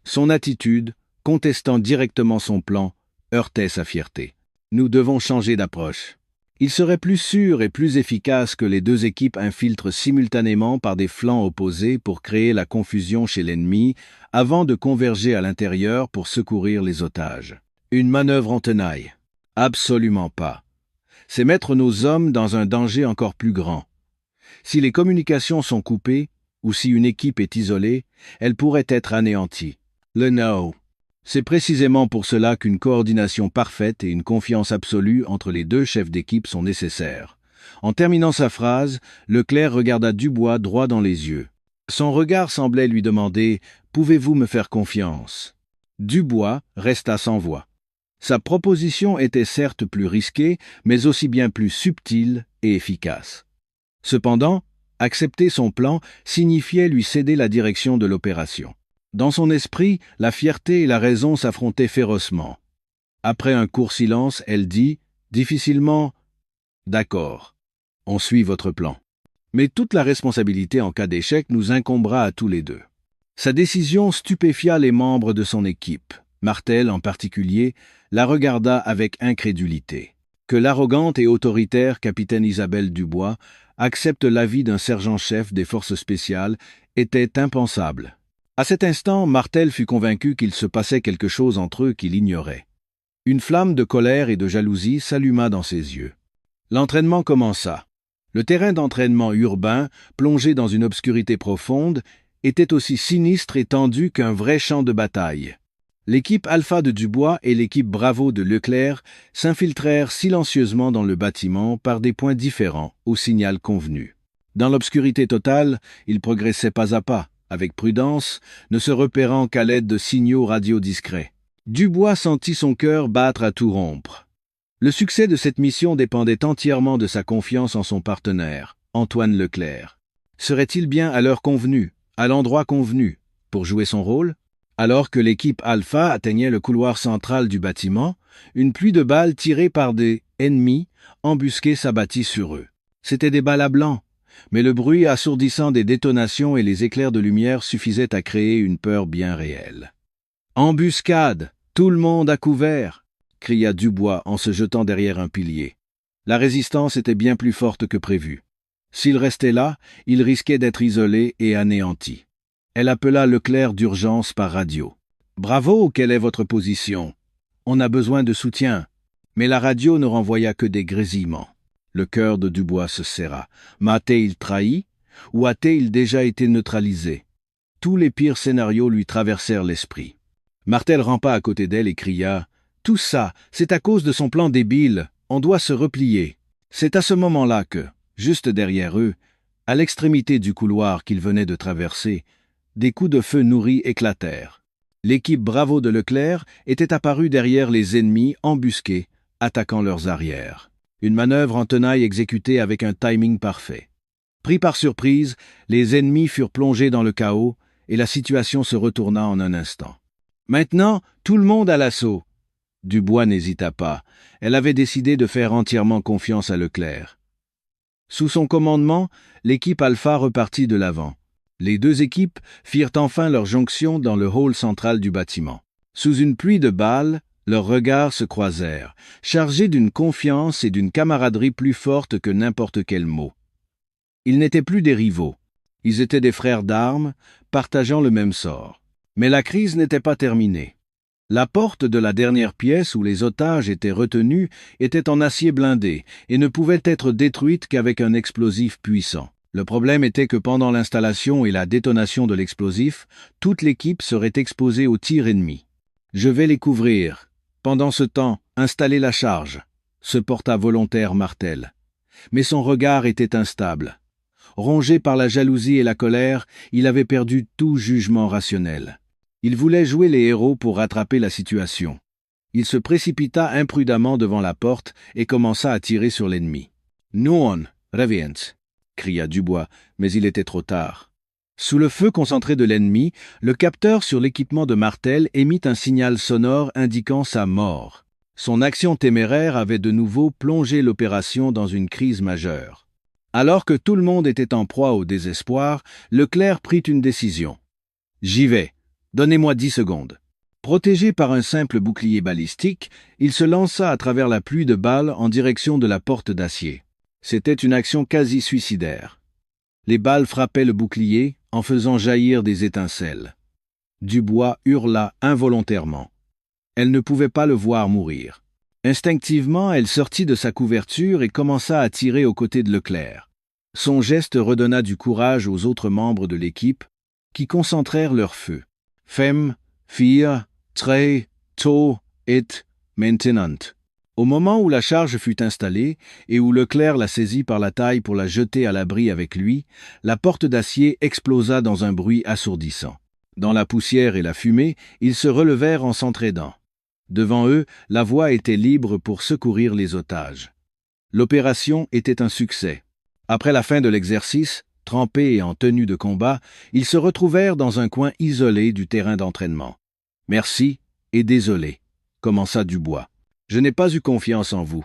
Son attitude, contestant directement son plan, heurtait sa fierté. « Nous devons changer d'approche. Il serait plus sûr et plus efficace que les deux équipes infiltrent simultanément par des flancs opposés pour créer la confusion chez l'ennemi avant de converger à l'intérieur pour secourir les otages. Une manœuvre en tenaille? Absolument pas. C'est mettre nos hommes dans un danger encore plus grand. Si les communications sont coupées, ou si une équipe est isolée, elle pourrait être anéantie. Le no. C'est précisément pour cela qu'une coordination parfaite et une confiance absolue entre les deux chefs d'équipe sont nécessaires. En terminant sa phrase, Leclerc regarda Dubois droit dans les yeux. Son regard semblait lui demander « Pouvez-vous me faire confiance ?» Dubois resta sans voix. Sa proposition était certes plus risquée, mais aussi bien plus subtile et efficace. Cependant, accepter son plan signifiait lui céder la direction de l'opération. Dans son esprit, la fierté et la raison s'affrontaient férocement. Après un court silence, elle dit, difficilement, « D'accord, on suit votre plan. Mais toute la responsabilité en cas d'échec nous incombera à tous les deux. » Sa décision stupéfia les membres de son équipe. Martel, en particulier, la regarda avec incrédulité. Que l'arrogante et autoritaire capitaine Isabelle Dubois accepte l'avis d'un sergent-chef des forces spéciales était impensable. À cet instant, Martel fut convaincu qu'il se passait quelque chose entre eux qu'il ignorait. Une flamme de colère et de jalousie s'alluma dans ses yeux. L'entraînement commença. Le terrain d'entraînement urbain, plongé dans une obscurité profonde, était aussi sinistre et tendu qu'un vrai champ de bataille. L'équipe Alpha de Dubois et l'équipe Bravo de Leclerc s'infiltrèrent silencieusement dans le bâtiment par des points différents au signal convenu. Dans l'obscurité totale, ils progressaient pas à pas, avec prudence, ne se repérant qu'à l'aide de signaux radio discrets. Dubois sentit son cœur battre à tout rompre. Le succès de cette mission dépendait entièrement de sa confiance en son partenaire, Antoine Leclerc. Serait-il bien à l'heure convenue, à l'endroit convenu, pour jouer son rôle? Alors que l'équipe Alpha atteignait le couloir central du bâtiment, une pluie de balles tirées par des ennemis embusqués s'abattit sur eux. C'étaient des balles à blanc, mais le bruit assourdissant des détonations et les éclairs de lumière suffisaient à créer une peur bien réelle. « Embuscade! Tout le monde à couvert !» cria Dubois en se jetant derrière un pilier. La résistance était bien plus forte que prévu. S'il restait là, il risquait d'être isolé et anéanti. Elle appela Leclerc d'urgence par radio. « Bravo, quelle est votre position? On a besoin de soutien. » Mais la radio ne renvoya que des grésillements. Le cœur de Dubois se serra. M'a-t-il trahi? Ou a-t-il déjà été neutralisé? Tous les pires scénarios lui traversèrent l'esprit. Martel rampa à côté d'elle et cria « Tout ça, c'est à cause de son plan débile. On doit se replier. » C'est à ce moment-là que, juste derrière eux, à l'extrémité du couloir qu'ils venaient de traverser, des coups de feu nourris éclatèrent. L'équipe Bravo de Leclerc était apparue derrière les ennemis embusqués, attaquant leurs arrières. Une manœuvre en tenaille exécutée avec un timing parfait. Pris par surprise, les ennemis furent plongés dans le chaos et la situation se retourna en un instant. Maintenant, tout le monde à l'assaut. Dubois n'hésita pas. Elle avait décidé de faire entièrement confiance à Leclerc. Sous son commandement, l'équipe Alpha repartit de l'avant. Les deux équipes firent enfin leur jonction dans le hall central du bâtiment. Sous une pluie de balles, leurs regards se croisèrent, chargés d'une confiance et d'une camaraderie plus forte que n'importe quel mot. Ils n'étaient plus des rivaux. Ils étaient des frères d'armes, partageant le même sort. Mais la crise n'était pas terminée. La porte de la dernière pièce où les otages étaient retenus était en acier blindé et ne pouvait être détruite qu'avec un explosif puissant. Le problème était que pendant l'installation et la détonation de l'explosif, toute l'équipe serait exposée aux tirs ennemis. « Je vais les couvrir. Pendant ce temps, installez la charge », se porta volontaire Martel. Mais son regard était instable. Rongé par la jalousie et la colère, il avait perdu tout jugement rationnel. Il voulait jouer les héros pour rattraper la situation. Il se précipita imprudemment devant la porte et commença à tirer sur l'ennemi. « Non, reviens !» cria Dubois, mais il était trop tard. Sous le feu concentré de l'ennemi, le capteur sur l'équipement de Martel émit un signal sonore indiquant sa mort. Son action téméraire avait de nouveau plongé l'opération dans une crise majeure. Alors que tout le monde était en proie au désespoir, Leclerc prit une décision. « J'y vais. Donnez-moi 10 secondes. » Protégé par un simple bouclier balistique, il se lança à travers la pluie de balles en direction de la porte d'acier. C'était une action quasi suicidaire. Les balles frappaient le bouclier en faisant jaillir des étincelles. Dubois hurla involontairement. Elle ne pouvait pas le voir mourir. Instinctivement, elle sortit de sa couverture et commença à tirer aux côtés de Leclerc. Son geste redonna du courage aux autres membres de l'équipe, qui concentrèrent leur feu. Fem, vier, tre, to, et, maintenant. Au moment où la charge fut installée et où Leclerc la saisit par la taille pour la jeter à l'abri avec lui, la porte d'acier explosa dans un bruit assourdissant. Dans la poussière et la fumée, ils se relevèrent en s'entraidant. Devant eux, la voie était libre pour secourir les otages. L'opération était un succès. Après la fin de l'exercice, trempés et en tenue de combat, ils se retrouvèrent dans un coin isolé du terrain d'entraînement. « Merci et désolé », commença Dubois. « Je n'ai pas eu confiance en vous. »«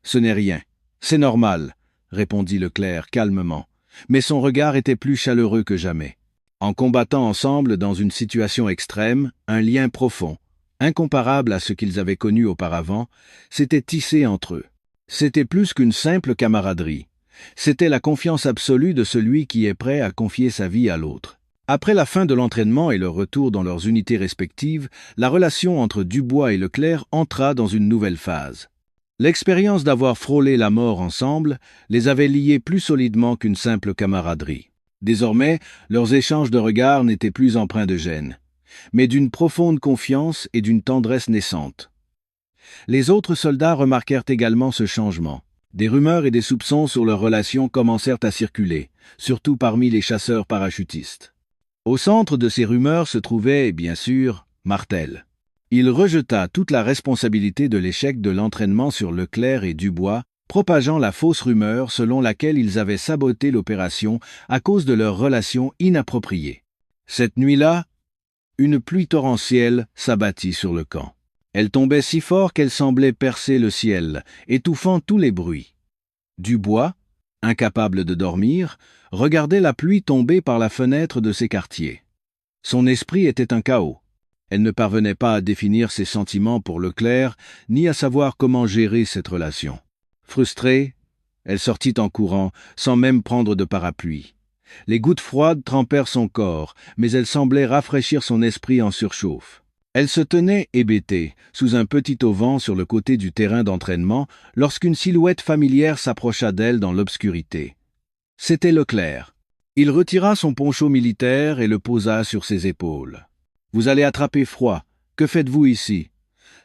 Ce n'est rien. C'est normal, » répondit Leclerc calmement, mais son regard était plus chaleureux que jamais. En combattant ensemble dans une situation extrême, un lien profond, incomparable à ce qu'ils avaient connu auparavant, s'était tissé entre eux. C'était plus qu'une simple camaraderie. C'était la confiance absolue de celui qui est prêt à confier sa vie à l'autre. Après la fin de l'entraînement et leur retour dans leurs unités respectives, la relation entre Dubois et Leclerc entra dans une nouvelle phase. L'expérience d'avoir frôlé la mort ensemble les avait liés plus solidement qu'une simple camaraderie. Désormais, leurs échanges de regards n'étaient plus empreints de gêne, mais d'une profonde confiance et d'une tendresse naissante. Les autres soldats remarquèrent également ce changement. Des rumeurs et des soupçons sur leur relation commencèrent à circuler, surtout parmi les chasseurs parachutistes. Au centre de ces rumeurs se trouvait, bien sûr, Martel. Il rejeta toute la responsabilité de l'échec de l'entraînement sur Leclerc et Dubois, propageant la fausse rumeur selon laquelle ils avaient saboté l'opération à cause de leur relation inappropriée. Cette nuit-là, une pluie torrentielle s'abattit sur le camp. Elle tombait si fort qu'elle semblait percer le ciel, étouffant tous les bruits. Dubois, incapable de dormir, regardait la pluie tomber par la fenêtre de ses quartiers. Son esprit était un chaos. Elle ne parvenait pas à définir ses sentiments pour Leclerc, ni à savoir comment gérer cette relation. Frustrée, elle sortit en courant, sans même prendre de parapluie. Les gouttes froides trempèrent son corps, mais elles semblaient rafraîchir son esprit en surchauffe. Elle se tenait hébétée, sous un petit auvent sur le côté du terrain d'entraînement, lorsqu'une silhouette familière s'approcha d'elle dans l'obscurité. C'était Leclerc. Il retira son poncho militaire et le posa sur ses épaules. « Vous allez attraper froid. Que faites-vous ici ?»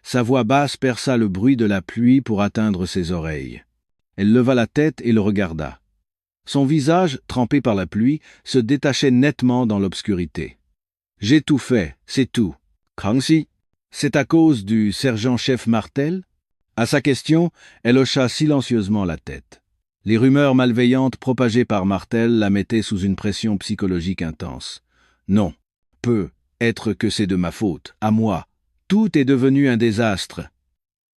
Sa voix basse perça le bruit de la pluie pour atteindre ses oreilles. Elle leva la tête et le regarda. Son visage, trempé par la pluie, se détachait nettement dans l'obscurité. « J'ai tout fait, c'est tout. » « Kangxi, c'est à cause du sergent-chef Martel ?» À sa question, elle hocha silencieusement la tête. Les rumeurs malveillantes propagées par Martel la mettaient sous une pression psychologique intense. « Non, peut être que c'est de ma faute, à moi. Tout est devenu un désastre. »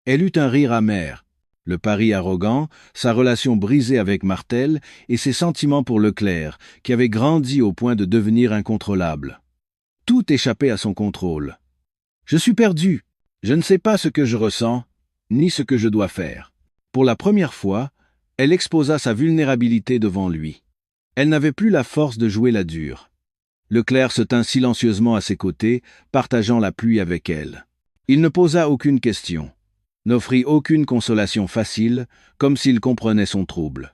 Elle eut un rire amer. Le pari arrogant, sa relation brisée avec Martel et ses sentiments pour Leclerc, qui avaient grandi au point de devenir incontrôlables. Tout échappait à son contrôle. « Je suis perdu. Je ne sais pas ce que je ressens, ni ce que je dois faire. » Pour la première fois, elle exposa sa vulnérabilité devant lui. Elle n'avait plus la force de jouer la dure. Leclerc se tint silencieusement à ses côtés, partageant la pluie avec elle. Il ne posa aucune question, n'offrit aucune consolation facile, comme s'il comprenait son trouble.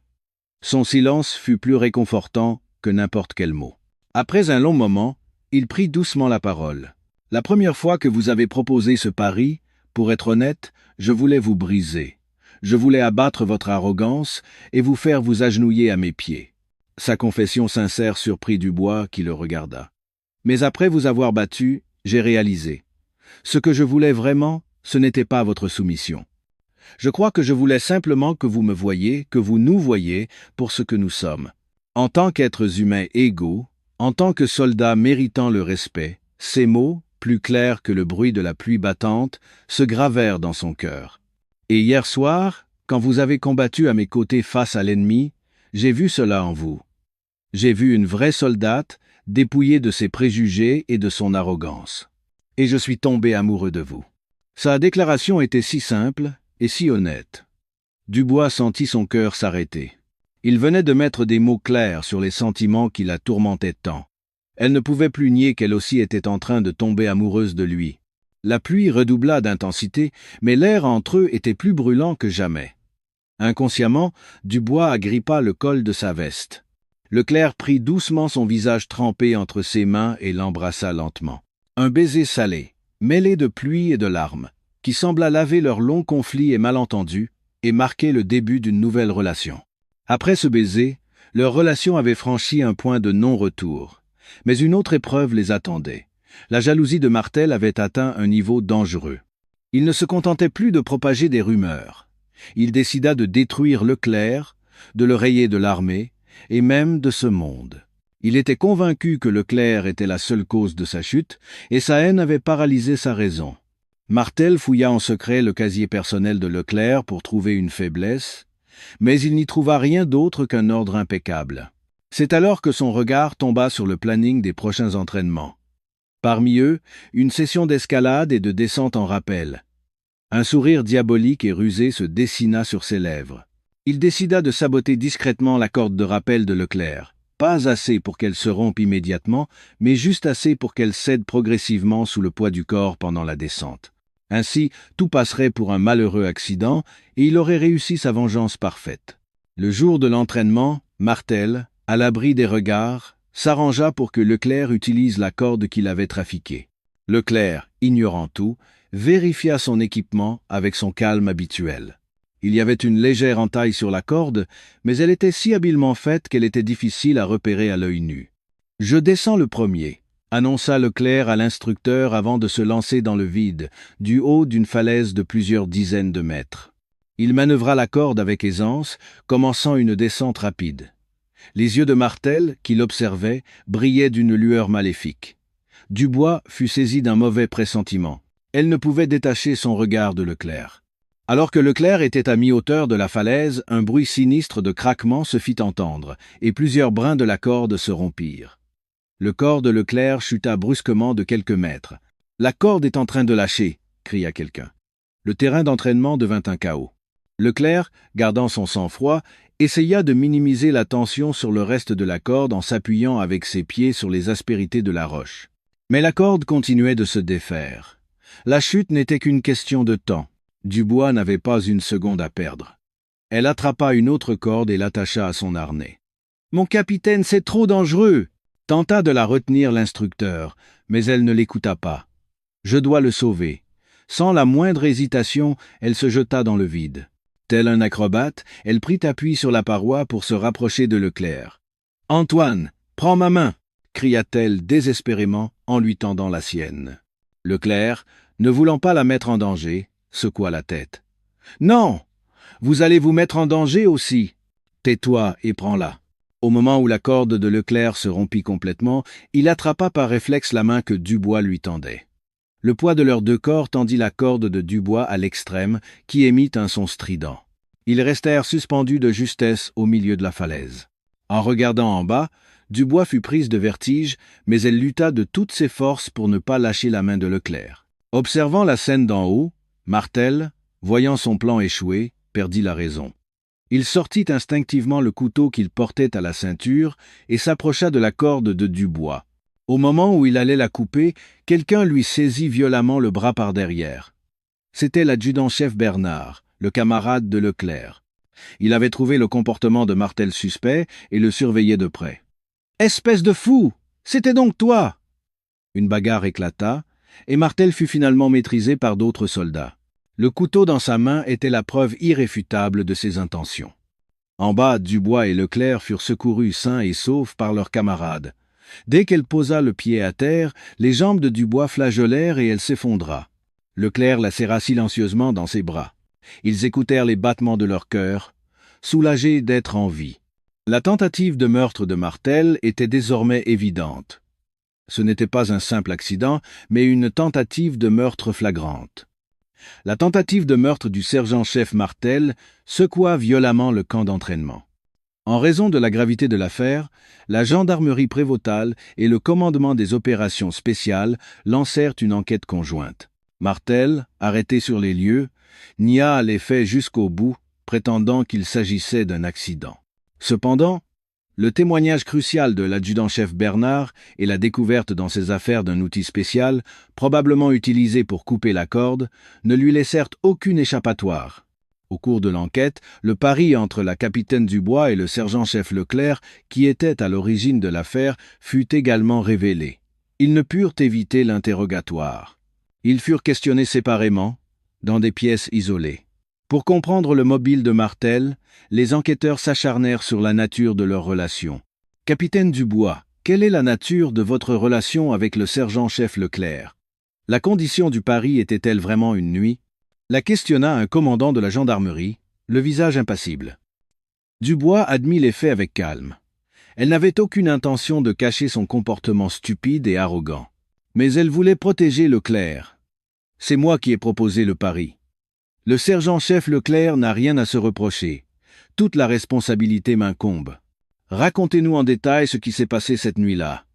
Son silence fut plus réconfortant que n'importe quel mot. Après un long moment, il prit doucement la parole. « La première fois que vous avez proposé ce pari, pour être honnête, je voulais vous briser. Je voulais abattre votre arrogance et vous faire vous agenouiller à mes pieds. » Sa confession sincère surprit Dubois qui le regarda. « Mais après vous avoir battu, j'ai réalisé. Ce que je voulais vraiment, ce n'était pas votre soumission. Je crois que je voulais simplement que vous me voyiez, que vous nous voyiez pour ce que nous sommes. En tant qu'êtres humains égaux, en tant que soldats méritant le respect, ces mots, plus clairs que le bruit de la pluie battante, se gravèrent dans son cœur. Et hier soir, quand vous avez combattu à mes côtés face à l'ennemi, j'ai vu cela en vous. J'ai vu une vraie soldate, dépouillée de ses préjugés et de son arrogance. Et je suis tombé amoureux de vous. » Sa déclaration était si simple et si honnête. Dubois sentit son cœur s'arrêter. Il venait de mettre des mots clairs sur les sentiments qui la tourmentaient tant. Elle ne pouvait plus nier qu'elle aussi était en train de tomber amoureuse de lui. La pluie redoubla d'intensité, mais l'air entre eux était plus brûlant que jamais. Inconsciemment, Dubois agrippa le col de sa veste. Leclerc prit doucement son visage trempé entre ses mains et l'embrassa lentement. Un baiser salé, mêlé de pluie et de larmes, qui sembla laver leur long conflit et malentendu, et marquer le début d'une nouvelle relation. Après ce baiser, leur relation avait franchi un point de non-retour. Mais une autre épreuve les attendait. La jalousie de Martel avait atteint un niveau dangereux. Il ne se contentait plus de propager des rumeurs. Il décida de détruire Leclerc, de le rayer de l'armée, et même de ce monde. Il était convaincu que Leclerc était la seule cause de sa chute, et sa haine avait paralysé sa raison. Martel fouilla en secret le casier personnel de Leclerc pour trouver une faiblesse, mais il n'y trouva rien d'autre qu'un ordre impeccable. C'est alors que son regard tomba sur le planning des prochains entraînements. Parmi eux, une session d'escalade et de descente en rappel. Un sourire diabolique et rusé se dessina sur ses lèvres. Il décida de saboter discrètement la corde de rappel de Leclerc. Pas assez pour qu'elle se rompe immédiatement, mais juste assez pour qu'elle cède progressivement sous le poids du corps pendant la descente. Ainsi, tout passerait pour un malheureux accident et il aurait réussi sa vengeance parfaite. Le jour de l'entraînement, Martel, à l'abri des regards, s'arrangea pour que Leclerc utilise la corde qu'il avait trafiquée. Leclerc, ignorant tout, vérifia son équipement avec son calme habituel. Il y avait une légère entaille sur la corde, mais elle était si habilement faite qu'elle était difficile à repérer à l'œil nu. « Je descends le premier », annonça Leclerc à l'instructeur avant de se lancer dans le vide, du haut d'une falaise de plusieurs dizaines de mètres. Il manœuvra la corde avec aisance, commençant une descente rapide. Les yeux de Martel, qui l'observait, brillaient d'une lueur maléfique. Dubois fut saisi d'un mauvais pressentiment. Elle ne pouvait détacher son regard de Leclerc. Alors que Leclerc était à mi-hauteur de la falaise, un bruit sinistre de craquement se fit entendre, et plusieurs brins de la corde se rompirent. Le corps de Leclerc chuta brusquement de quelques mètres. « La corde est en train de lâcher !» cria quelqu'un. Le terrain d'entraînement devint un chaos. Leclerc, gardant son sang-froid, essaya de minimiser la tension sur le reste de la corde en s'appuyant avec ses pieds sur les aspérités de la roche. Mais la corde continuait de se défaire. La chute n'était qu'une question de temps. Dubois n'avait pas une seconde à perdre. Elle attrapa une autre corde et l'attacha à son harnais. « Mon capitaine, c'est trop dangereux !» Tenta de la retenir l'instructeur, mais elle ne l'écouta pas. « Je dois le sauver. » Sans la moindre hésitation, elle se jeta dans le vide. Tel un acrobate, elle prit appui sur la paroi pour se rapprocher de Leclerc. « Antoine, prends ma main !» cria-t-elle désespérément en lui tendant la sienne. Leclerc, ne voulant pas la mettre en danger, secoua la tête. « Non! Vous allez vous mettre en danger aussi. Tais-toi et prends-la. » Au moment où la corde de Leclerc se rompit complètement, il attrapa par réflexe la main que Dubois lui tendait. Le poids de leurs deux corps tendit la corde de Dubois à l'extrême, qui émit un son strident. Ils restèrent suspendus de justesse au milieu de la falaise. En regardant en bas, Dubois fut prise de vertige, mais elle lutta de toutes ses forces pour ne pas lâcher la main de Leclerc. Observant la scène d'en haut, Martel, voyant son plan échouer, perdit la raison. Il sortit instinctivement le couteau qu'il portait à la ceinture et s'approcha de la corde de Dubois. Au moment où il allait la couper, quelqu'un lui saisit violemment le bras par derrière. C'était l'adjudant-chef Bernard, le camarade de Leclerc. Il avait trouvé le comportement de Martel suspect et le surveillait de près. « Espèce de fou! C'était donc toi !» Une bagarre éclata, et Martel fut finalement maîtrisé par d'autres soldats. Le couteau dans sa main était la preuve irréfutable de ses intentions. En bas, Dubois et Leclerc furent secourus sains et saufs par leurs camarades. Dès qu'elle posa le pied à terre, les jambes de Dubois flageolèrent et elle s'effondra. Leclerc la serra silencieusement dans ses bras. Ils écoutèrent les battements de leur cœur, soulagés d'être en vie. La tentative de meurtre de Martel était désormais évidente. Ce n'était pas un simple accident, mais une tentative de meurtre flagrante. La tentative de meurtre du sergent-chef Martel secoua violemment le camp d'entraînement. En raison de la gravité de l'affaire, la gendarmerie prévôtale et le commandement des opérations spéciales lancèrent une enquête conjointe. Martel, arrêté sur les lieux, nia les faits jusqu'au bout, prétendant qu'il s'agissait d'un accident. Cependant, le témoignage crucial de l'adjudant-chef Bernard et la découverte dans ses affaires d'un outil spécial, probablement utilisé pour couper la corde, ne lui laissèrent aucune échappatoire. Au cours de l'enquête, le pari entre la capitaine Dubois et le sergent-chef Leclerc, qui était à l'origine de l'affaire, fut également révélé. Ils ne purent éviter l'interrogatoire. Ils furent questionnés séparément, dans des pièces isolées. Pour comprendre le mobile de Martel, les enquêteurs s'acharnèrent sur la nature de leur relation. « Capitaine Dubois, quelle est la nature de votre relation avec le sergent-chef Leclerc? La condition du pari était-elle vraiment une nuit ?» la questionna un commandant de la gendarmerie, le visage impassible. Dubois admit les faits avec calme. Elle n'avait aucune intention de cacher son comportement stupide et arrogant. Mais elle voulait protéger Leclerc. « C'est moi qui ai proposé le pari. Le sergent-chef Leclerc n'a rien à se reprocher. Toute la responsabilité m'incombe. Racontez-nous en détail ce qui s'est passé cette nuit-là.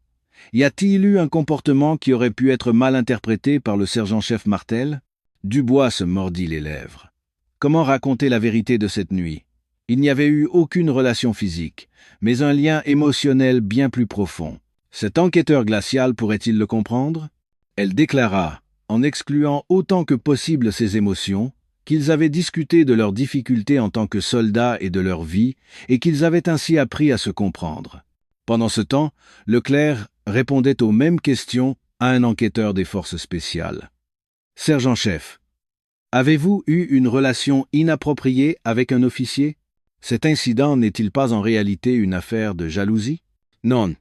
Y a-t-il eu un comportement qui aurait pu être mal interprété par le sergent-chef Martel? Dubois se mordit les lèvres. Comment raconter la vérité de cette nuit? Il n'y avait eu aucune relation physique, mais un lien émotionnel bien plus profond. Cet enquêteur glacial pourrait-il le comprendre? Elle déclara, en excluant autant que possible ses émotions, qu'ils avaient discuté de leurs difficultés en tant que soldats et de leur vie, et qu'ils avaient ainsi appris à se comprendre. Pendant ce temps, Leclerc répondait aux mêmes questions à un enquêteur des forces spéciales. « Sergent-chef, avez-vous eu une relation inappropriée avec un officier? Cet incident n'est-il pas en réalité une affaire de jalousie? » Non.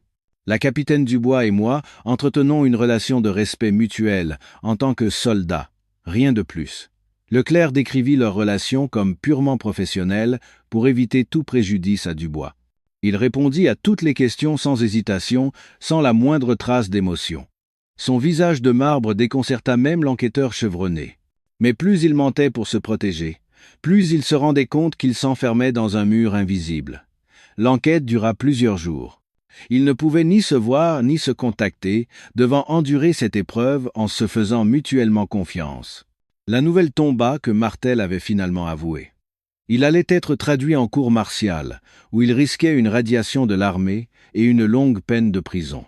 La capitaine Dubois et moi entretenons une relation de respect mutuel en tant que soldats, rien de plus. Leclerc décrivit leur relation comme purement professionnelle pour éviter tout préjudice à Dubois. Il répondit à toutes les questions sans hésitation, sans la moindre trace d'émotion. Son visage de marbre déconcerta même l'enquêteur chevronné. Mais plus il mentait pour se protéger, plus il se rendait compte qu'il s'enfermait dans un mur invisible. L'enquête dura plusieurs jours. Ils ne pouvaient ni se voir ni se contacter, devant endurer cette épreuve en se faisant mutuellement confiance. La nouvelle tomba que Martel avait finalement avouée. Il allait être traduit en cour martiale, où il risquait une radiation de l'armée et une longue peine de prison.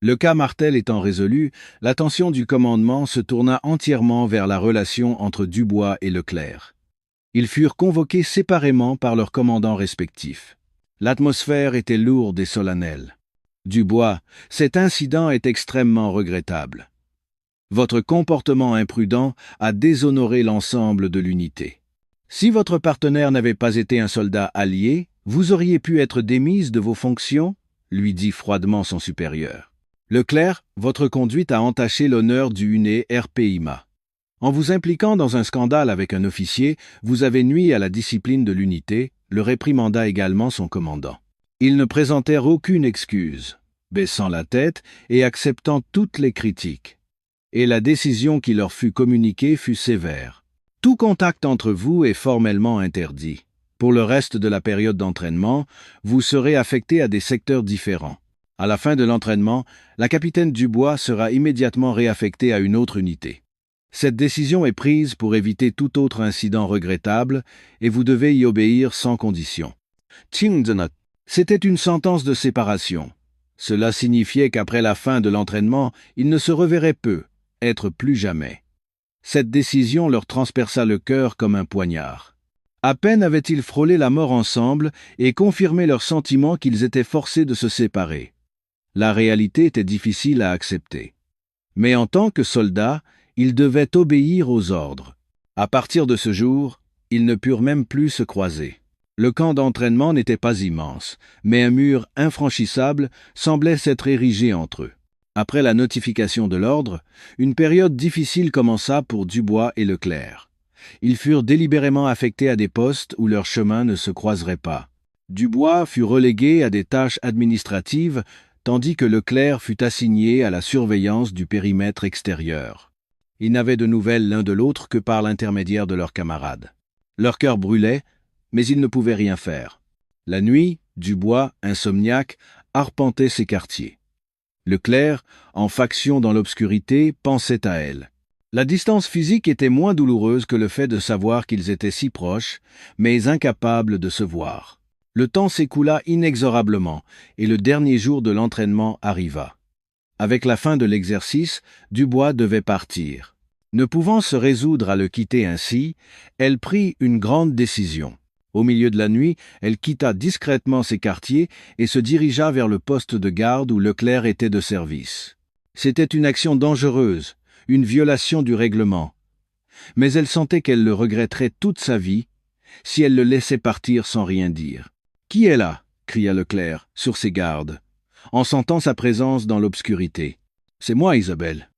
Le cas Martel étant résolu, l'attention du commandement se tourna entièrement vers la relation entre Dubois et Leclerc. Ils furent convoqués séparément par leurs commandants respectifs. L'atmosphère était lourde et solennelle. Dubois, cet incident est extrêmement regrettable. Votre comportement imprudent a déshonoré l'ensemble de l'unité. Si votre partenaire n'avait pas été un soldat allié, vous auriez pu être démise de vos fonctions, lui dit froidement son supérieur. Leclerc, votre conduite a entaché l'honneur du UNE RPIMA. En vous impliquant dans un scandale avec un officier, vous avez nui à la discipline de l'unité, le réprimanda également son commandant. Ils ne présentèrent aucune excuse, baissant la tête et acceptant toutes les critiques. Et la décision qui leur fut communiquée fut sévère. Tout contact entre vous est formellement interdit. Pour le reste de la période d'entraînement, vous serez affecté à des secteurs différents. À la fin de l'entraînement, la capitaine Dubois sera immédiatement réaffectée à une autre unité. Cette décision est prise pour éviter tout autre incident regrettable et vous devez y obéir sans condition. C'était une sentence de séparation. Cela signifiait qu'après la fin de l'entraînement, ils ne se reverraient peu, être plus jamais. Cette décision leur transperça le cœur comme un poignard. À peine avaient-ils frôlé la mort ensemble et confirmé leur sentiment qu'ils étaient forcés de se séparer. La réalité était difficile à accepter. Mais en tant que soldats, ils devaient obéir aux ordres. À partir de ce jour, ils ne purent même plus se croiser. Le camp d'entraînement n'était pas immense, mais un mur infranchissable semblait s'être érigé entre eux. Après la notification de l'ordre, une période difficile commença pour Dubois et Leclerc. Ils furent délibérément affectés à des postes où leurs chemins ne se croiseraient pas. Dubois fut relégué à des tâches administratives, tandis que Leclerc fut assigné à la surveillance du périmètre extérieur. Ils n'avaient de nouvelles l'un de l'autre que par l'intermédiaire de leurs camarades. Leur cœur brûlait, mais ils ne pouvaient rien faire. La nuit, Dubois, insomniaque, arpentait ses quartiers. Leclerc, en faction dans l'obscurité, pensait à elle. La distance physique était moins douloureuse que le fait de savoir qu'ils étaient si proches, mais incapables de se voir. Le temps s'écoula inexorablement, et le dernier jour de l'entraînement arriva. Avec la fin de l'exercice, Dubois devait partir. Ne pouvant se résoudre à le quitter ainsi, elle prit une grande décision. Au milieu de la nuit, elle quitta discrètement ses quartiers et se dirigea vers le poste de garde où Leclerc était de service. C'était une action dangereuse, une violation du règlement. Mais elle sentait qu'elle le regretterait toute sa vie si elle le laissait partir sans rien dire. « Qui est là ?» cria Leclerc, sur ses gardes, en sentant sa présence dans l'obscurité. « C'est moi, Isabelle. »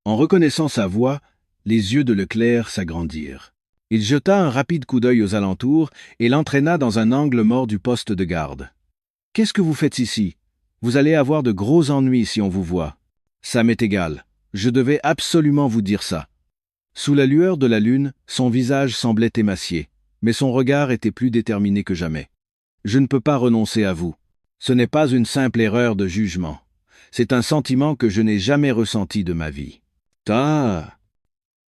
En reconnaissant sa voix, les yeux de Leclerc s'agrandirent. Il jeta un rapide coup d'œil aux alentours et l'entraîna dans un angle mort du poste de garde. « Qu'est-ce que vous faites ici? Vous allez avoir de gros ennuis si on vous voit. »« Ça m'est égal. Je devais absolument vous dire ça. » Sous la lueur de la lune, son visage semblait émacié, mais son regard était plus déterminé que jamais. « Je ne peux pas renoncer à vous. Ce n'est pas une simple erreur de jugement. C'est un sentiment que je n'ai jamais ressenti de ma vie. Ah!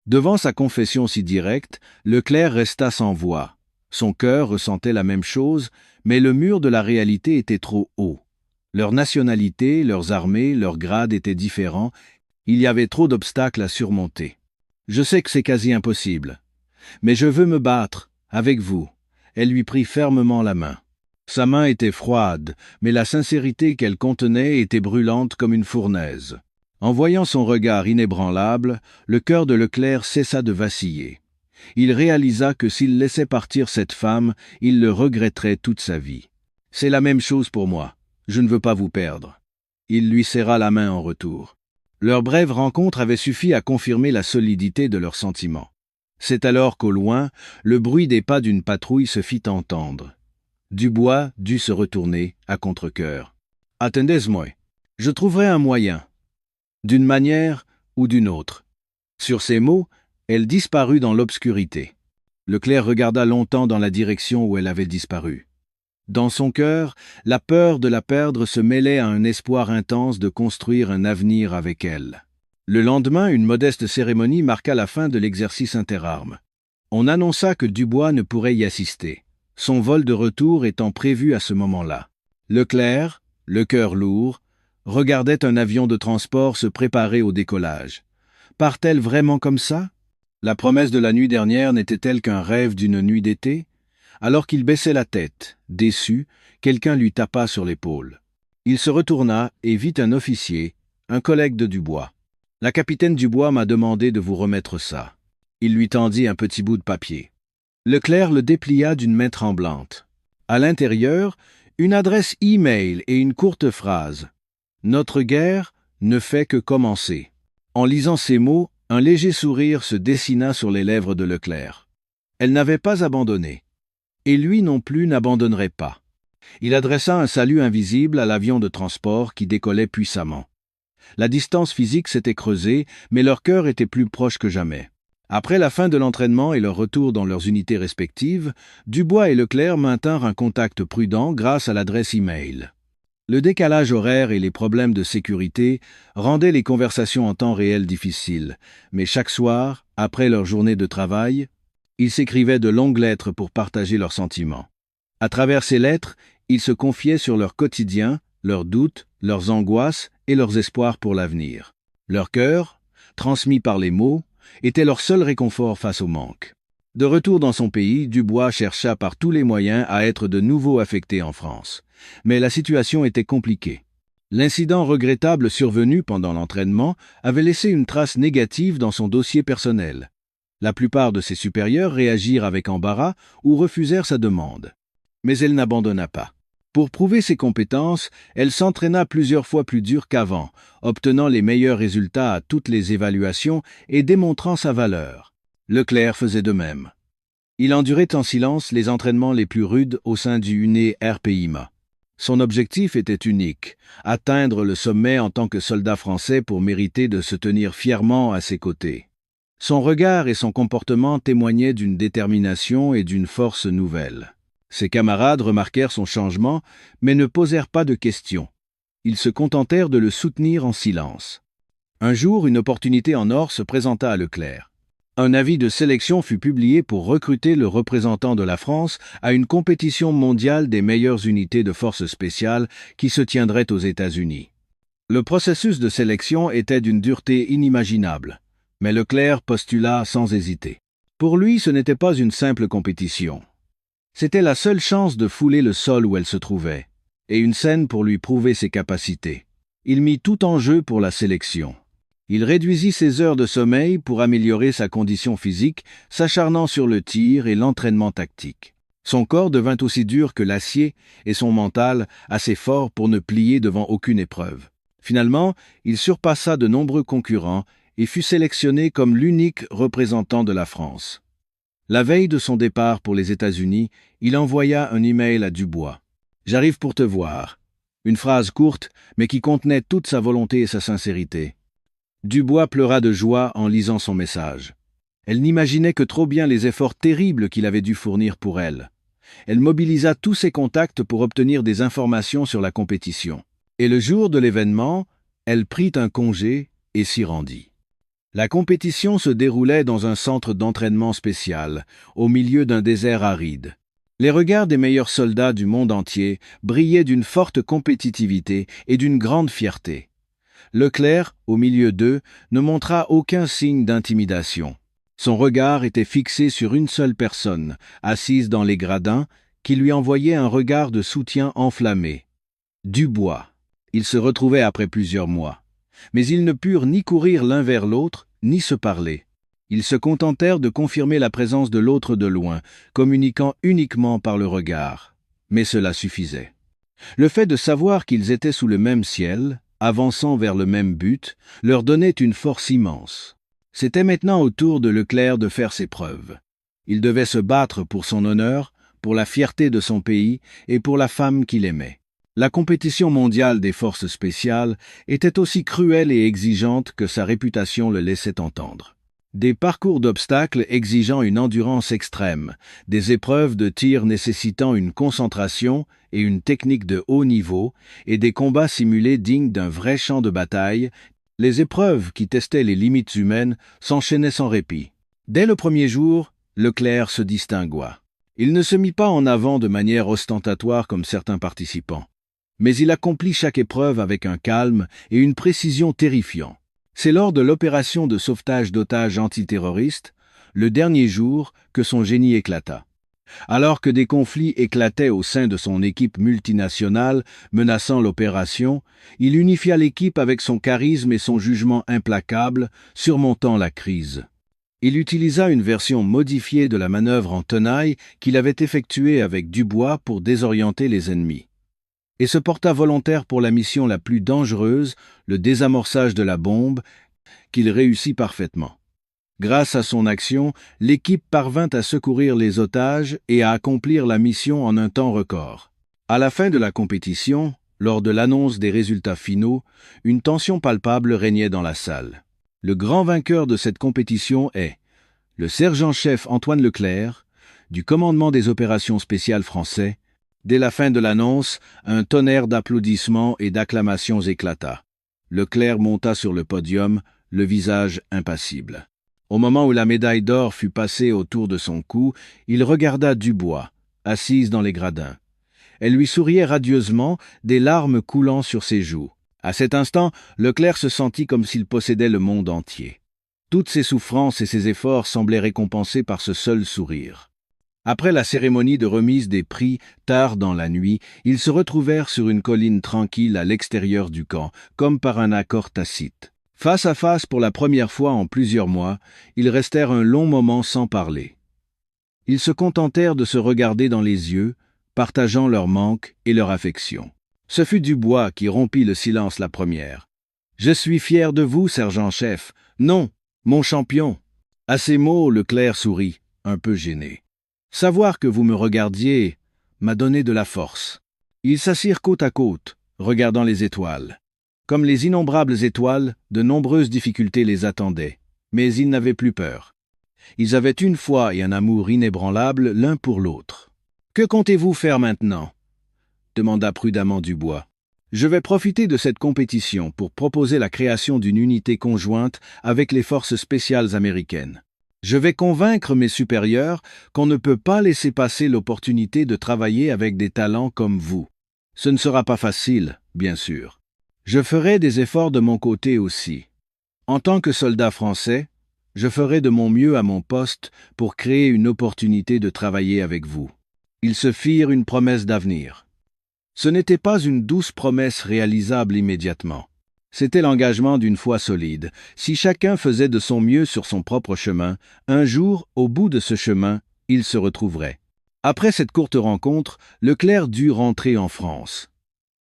Devant sa confession si directe, Leclerc resta sans voix. Son cœur ressentait la même chose, mais le mur de la réalité était trop haut. Leur nationalité, leurs armées, leurs grades étaient différents. Il y avait trop d'obstacles à surmonter. Je sais que c'est quasi impossible. Mais je veux me battre, avec vous. Elle lui prit fermement la main. Sa main était froide, mais la sincérité qu'elle contenait était brûlante comme une fournaise. En voyant son regard inébranlable, le cœur de Leclerc cessa de vaciller. Il réalisa que s'il laissait partir cette femme, il le regretterait toute sa vie. « C'est la même chose pour moi. Je ne veux pas vous perdre. » Il lui serra la main en retour. Leur brève rencontre avait suffi à confirmer la solidité de leurs sentiments. C'est alors qu'au loin, le bruit des pas d'une patrouille se fit entendre. Dubois dut se retourner à contre-cœur. « Attendez-moi. Je trouverai un moyen. D'une manière ou d'une autre. » Sur ces mots, elle disparut dans l'obscurité. Leclerc regarda longtemps dans la direction où elle avait disparu. Dans son cœur, la peur de la perdre se mêlait à un espoir intense de construire un avenir avec elle. Le lendemain, une modeste cérémonie marqua la fin de l'exercice interarmes. On annonça que Dubois ne pourrait y assister, son vol de retour étant prévu à ce moment-là. Leclerc, le cœur lourd, regardait un avion de transport se préparer au décollage. Part-elle vraiment comme ça? La promesse de la nuit dernière n'était-elle qu'un rêve d'une nuit d'été? Alors qu'il baissait la tête, déçu, quelqu'un lui tapa sur l'épaule. Il se retourna et vit un officier, un collègue de Dubois. « La capitaine Dubois m'a demandé de vous remettre ça. » Il lui tendit un petit bout de papier. Leclerc le déplia d'une main tremblante. À l'intérieur, une adresse e-mail et une courte phrase. « Notre guerre ne fait que commencer. » En lisant ces mots, un léger sourire se dessina sur les lèvres de Leclerc. Elle n'avait pas abandonné. Et lui non plus n'abandonnerait pas. Il adressa un salut invisible à l'avion de transport qui décollait puissamment. La distance physique s'était creusée, mais leur cœur était plus proche que jamais. Après la fin de l'entraînement et leur retour dans leurs unités respectives, Dubois et Leclerc maintinrent un contact prudent grâce à l'adresse e-mail. Le décalage horaire et les problèmes de sécurité rendaient les conversations en temps réel difficiles, mais chaque soir, après leur journée de travail, ils s'écrivaient de longues lettres pour partager leurs sentiments. À travers ces lettres, ils se confiaient sur leur quotidien, leurs doutes, leurs angoisses et leurs espoirs pour l'avenir. Leur cœur, transmis par les mots, était leur seul réconfort face au manque. De retour dans son pays, Dubois chercha par tous les moyens à être de nouveau affecté en France. Mais la situation était compliquée. L'incident regrettable survenu pendant l'entraînement avait laissé une trace négative dans son dossier personnel. La plupart de ses supérieurs réagirent avec embarras ou refusèrent sa demande. Mais elle n'abandonna pas. Pour prouver ses compétences, elle s'entraîna plusieurs fois plus dur qu'avant, obtenant les meilleurs résultats à toutes les évaluations et démontrant sa valeur. Leclerc faisait de même. Il endurait en silence les entraînements les plus rudes au sein du UNE RPIMA. Son objectif était unique, atteindre le sommet en tant que soldat français pour mériter de se tenir fièrement à ses côtés. Son regard et son comportement témoignaient d'une détermination et d'une force nouvelle. Ses camarades remarquèrent son changement, mais ne posèrent pas de questions. Ils se contentèrent de le soutenir en silence. Un jour, une opportunité en or se présenta à Leclerc. Un avis de sélection fut publié pour recruter le représentant de la France à une compétition mondiale des meilleures unités de forces spéciales qui se tiendrait aux États-Unis. Le processus de sélection était d'une dureté inimaginable, mais Leclerc postula sans hésiter. Pour lui, ce n'était pas une simple compétition. C'était la seule chance de fouler le sol où elle se trouvait, et une scène pour lui prouver ses capacités. Il mit tout en jeu pour la sélection. Il réduisit ses heures de sommeil pour améliorer sa condition physique, s'acharnant sur le tir et l'entraînement tactique. Son corps devint aussi dur que l'acier et son mental assez fort pour ne plier devant aucune épreuve. Finalement, il surpassa de nombreux concurrents et fut sélectionné comme l'unique représentant de la France. La veille de son départ pour les États-Unis, il envoya un email à Dubois. « J'arrive pour te voir. » Une phrase courte, mais qui contenait toute sa volonté et sa sincérité. Dubois pleura de joie en lisant son message. Elle n'imaginait que trop bien les efforts terribles qu'il avait dû fournir pour elle. Elle mobilisa tous ses contacts pour obtenir des informations sur la compétition. Et le jour de l'événement, elle prit un congé et s'y rendit. La compétition se déroulait dans un centre d'entraînement spécial, au milieu d'un désert aride. Les regards des meilleurs soldats du monde entier brillaient d'une forte compétitivité et d'une grande fierté. Leclerc, au milieu d'eux, ne montra aucun signe d'intimidation. Son regard était fixé sur une seule personne, assise dans les gradins, qui lui envoyait un regard de soutien enflammé. Dubois. Ils se retrouvaient après plusieurs mois. Mais ils ne purent ni courir l'un vers l'autre, ni se parler. Ils se contentèrent de confirmer la présence de l'autre de loin, communiquant uniquement par le regard. Mais cela suffisait. Le fait de savoir qu'ils étaient sous le même ciel, avançant vers le même but, leur donnait une force immense. C'était maintenant au tour de Leclerc de faire ses preuves. Il devait se battre pour son honneur, pour la fierté de son pays et pour la femme qu'il aimait. La compétition mondiale des forces spéciales était aussi cruelle et exigeante que sa réputation le laissait entendre. Des parcours d'obstacles exigeant une endurance extrême, des épreuves de tir nécessitant une concentration et une technique de haut niveau, et des combats simulés dignes d'un vrai champ de bataille, les épreuves qui testaient les limites humaines s'enchaînaient sans répit. Dès le premier jour, Leclerc se distingua. Il ne se mit pas en avant de manière ostentatoire comme certains participants. Mais il accomplit chaque épreuve avec un calme et une précision terrifiants. C'est lors de l'opération de sauvetage d'otages antiterroristes, le dernier jour, que son génie éclata. Alors que des conflits éclataient au sein de son équipe multinationale menaçant l'opération, il unifia l'équipe avec son charisme et son jugement implacable, surmontant la crise. Il utilisa une version modifiée de la manœuvre en tenaille qu'il avait effectuée avec Dubois pour désorienter les ennemis, et se porta volontaire pour la mission la plus dangereuse, le désamorçage de la bombe, qu'il réussit parfaitement. Grâce à son action, l'équipe parvint à secourir les otages et à accomplir la mission en un temps record. À la fin de la compétition, lors de l'annonce des résultats finaux, une tension palpable régnait dans la salle. Le grand vainqueur de cette compétition est le sergent-chef Antoine Leclerc, du commandement des opérations spéciales français. Dès la fin de l'annonce, un tonnerre d'applaudissements et d'acclamations éclata. Leclerc monta sur le podium, le visage impassible. Au moment où la médaille d'or fut passée autour de son cou, il regarda Dubois, assise dans les gradins. Elle lui souriait radieusement, des larmes coulant sur ses joues. À cet instant, Leclerc se sentit comme s'il possédait le monde entier. Toutes ses souffrances et ses efforts semblaient récompensés par ce seul sourire. Après la cérémonie de remise des prix, tard dans la nuit, ils se retrouvèrent sur une colline tranquille à l'extérieur du camp, comme par un accord tacite. Face à face pour la première fois en plusieurs mois, ils restèrent un long moment sans parler. Ils se contentèrent de se regarder dans les yeux, partageant leur manque et leur affection. Ce fut Dubois qui rompit le silence la première. « Je suis fier de vous, sergent-chef. Non, mon champion. » À ces mots, Leclerc sourit, un peu gêné. Savoir que vous me regardiez m'a donné de la force. Ils s'assirent côte à côte, regardant les étoiles. Comme les innombrables étoiles, de nombreuses difficultés les attendaient, mais ils n'avaient plus peur. Ils avaient une foi et un amour inébranlables l'un pour l'autre. « Que comptez-vous faire maintenant ?» demanda prudemment Dubois. « Je vais profiter de cette compétition pour proposer la création d'une unité conjointe avec les forces spéciales américaines. Je vais convaincre mes supérieurs qu'on ne peut pas laisser passer l'opportunité de travailler avec des talents comme vous. Ce ne sera pas facile, bien sûr. Je ferai des efforts de mon côté aussi. En tant que soldat français, je ferai de mon mieux à mon poste pour créer une opportunité de travailler avec vous. » Ils se firent une promesse d'avenir. Ce n'était pas une douce promesse réalisable immédiatement. C'était l'engagement d'une foi solide. Si chacun faisait de son mieux sur son propre chemin, un jour, au bout de ce chemin, il se retrouverait. Après cette courte rencontre, Leclerc dut rentrer en France.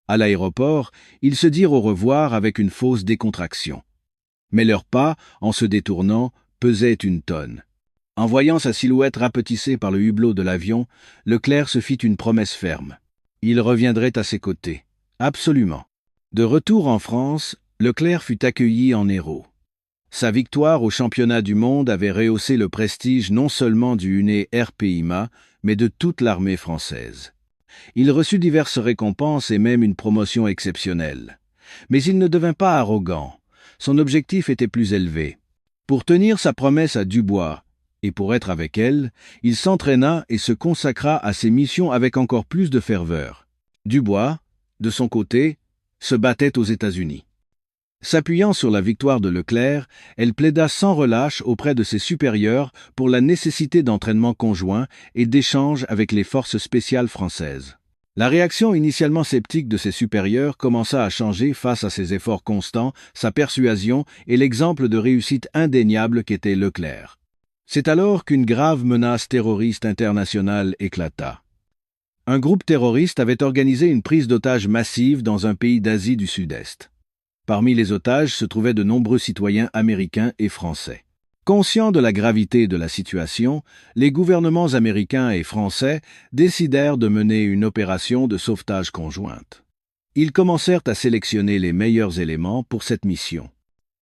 À l'aéroport, ils se dirent au revoir avec une fausse décontraction. Mais leur pas, en se détournant, pesait une tonne. En voyant sa silhouette rapetissée par le hublot de l'avion, Leclerc se fit une promesse ferme. Il reviendrait à ses côtés. Absolument. De retour en France, Leclerc fut accueilli en héros. Sa victoire au championnat du monde avait rehaussé le prestige non seulement du Hüner RPIMA, mais de toute l'armée française. Il reçut diverses récompenses et même une promotion exceptionnelle. Mais il ne devint pas arrogant. Son objectif était plus élevé. Pour tenir sa promesse à Dubois, et pour être avec elle, il s'entraîna et se consacra à ses missions avec encore plus de ferveur. Dubois, de son côté, se battait aux États-Unis. S'appuyant sur la victoire de Leclerc, elle plaida sans relâche auprès de ses supérieurs pour la nécessité d'entraînement conjoint et d'échanges avec les forces spéciales françaises. La réaction initialement sceptique de ses supérieurs commença à changer face à ses efforts constants, sa persuasion et l'exemple de réussite indéniable qu'était Leclerc. C'est alors qu'une grave menace terroriste internationale éclata. Un groupe terroriste avait organisé une prise d'otages massive dans un pays d'Asie du Sud-Est. Parmi les otages se trouvaient de nombreux citoyens américains et français. Conscients de la gravité de la situation, les gouvernements américains et français décidèrent de mener une opération de sauvetage conjointe. Ils commencèrent à sélectionner les meilleurs éléments pour cette mission.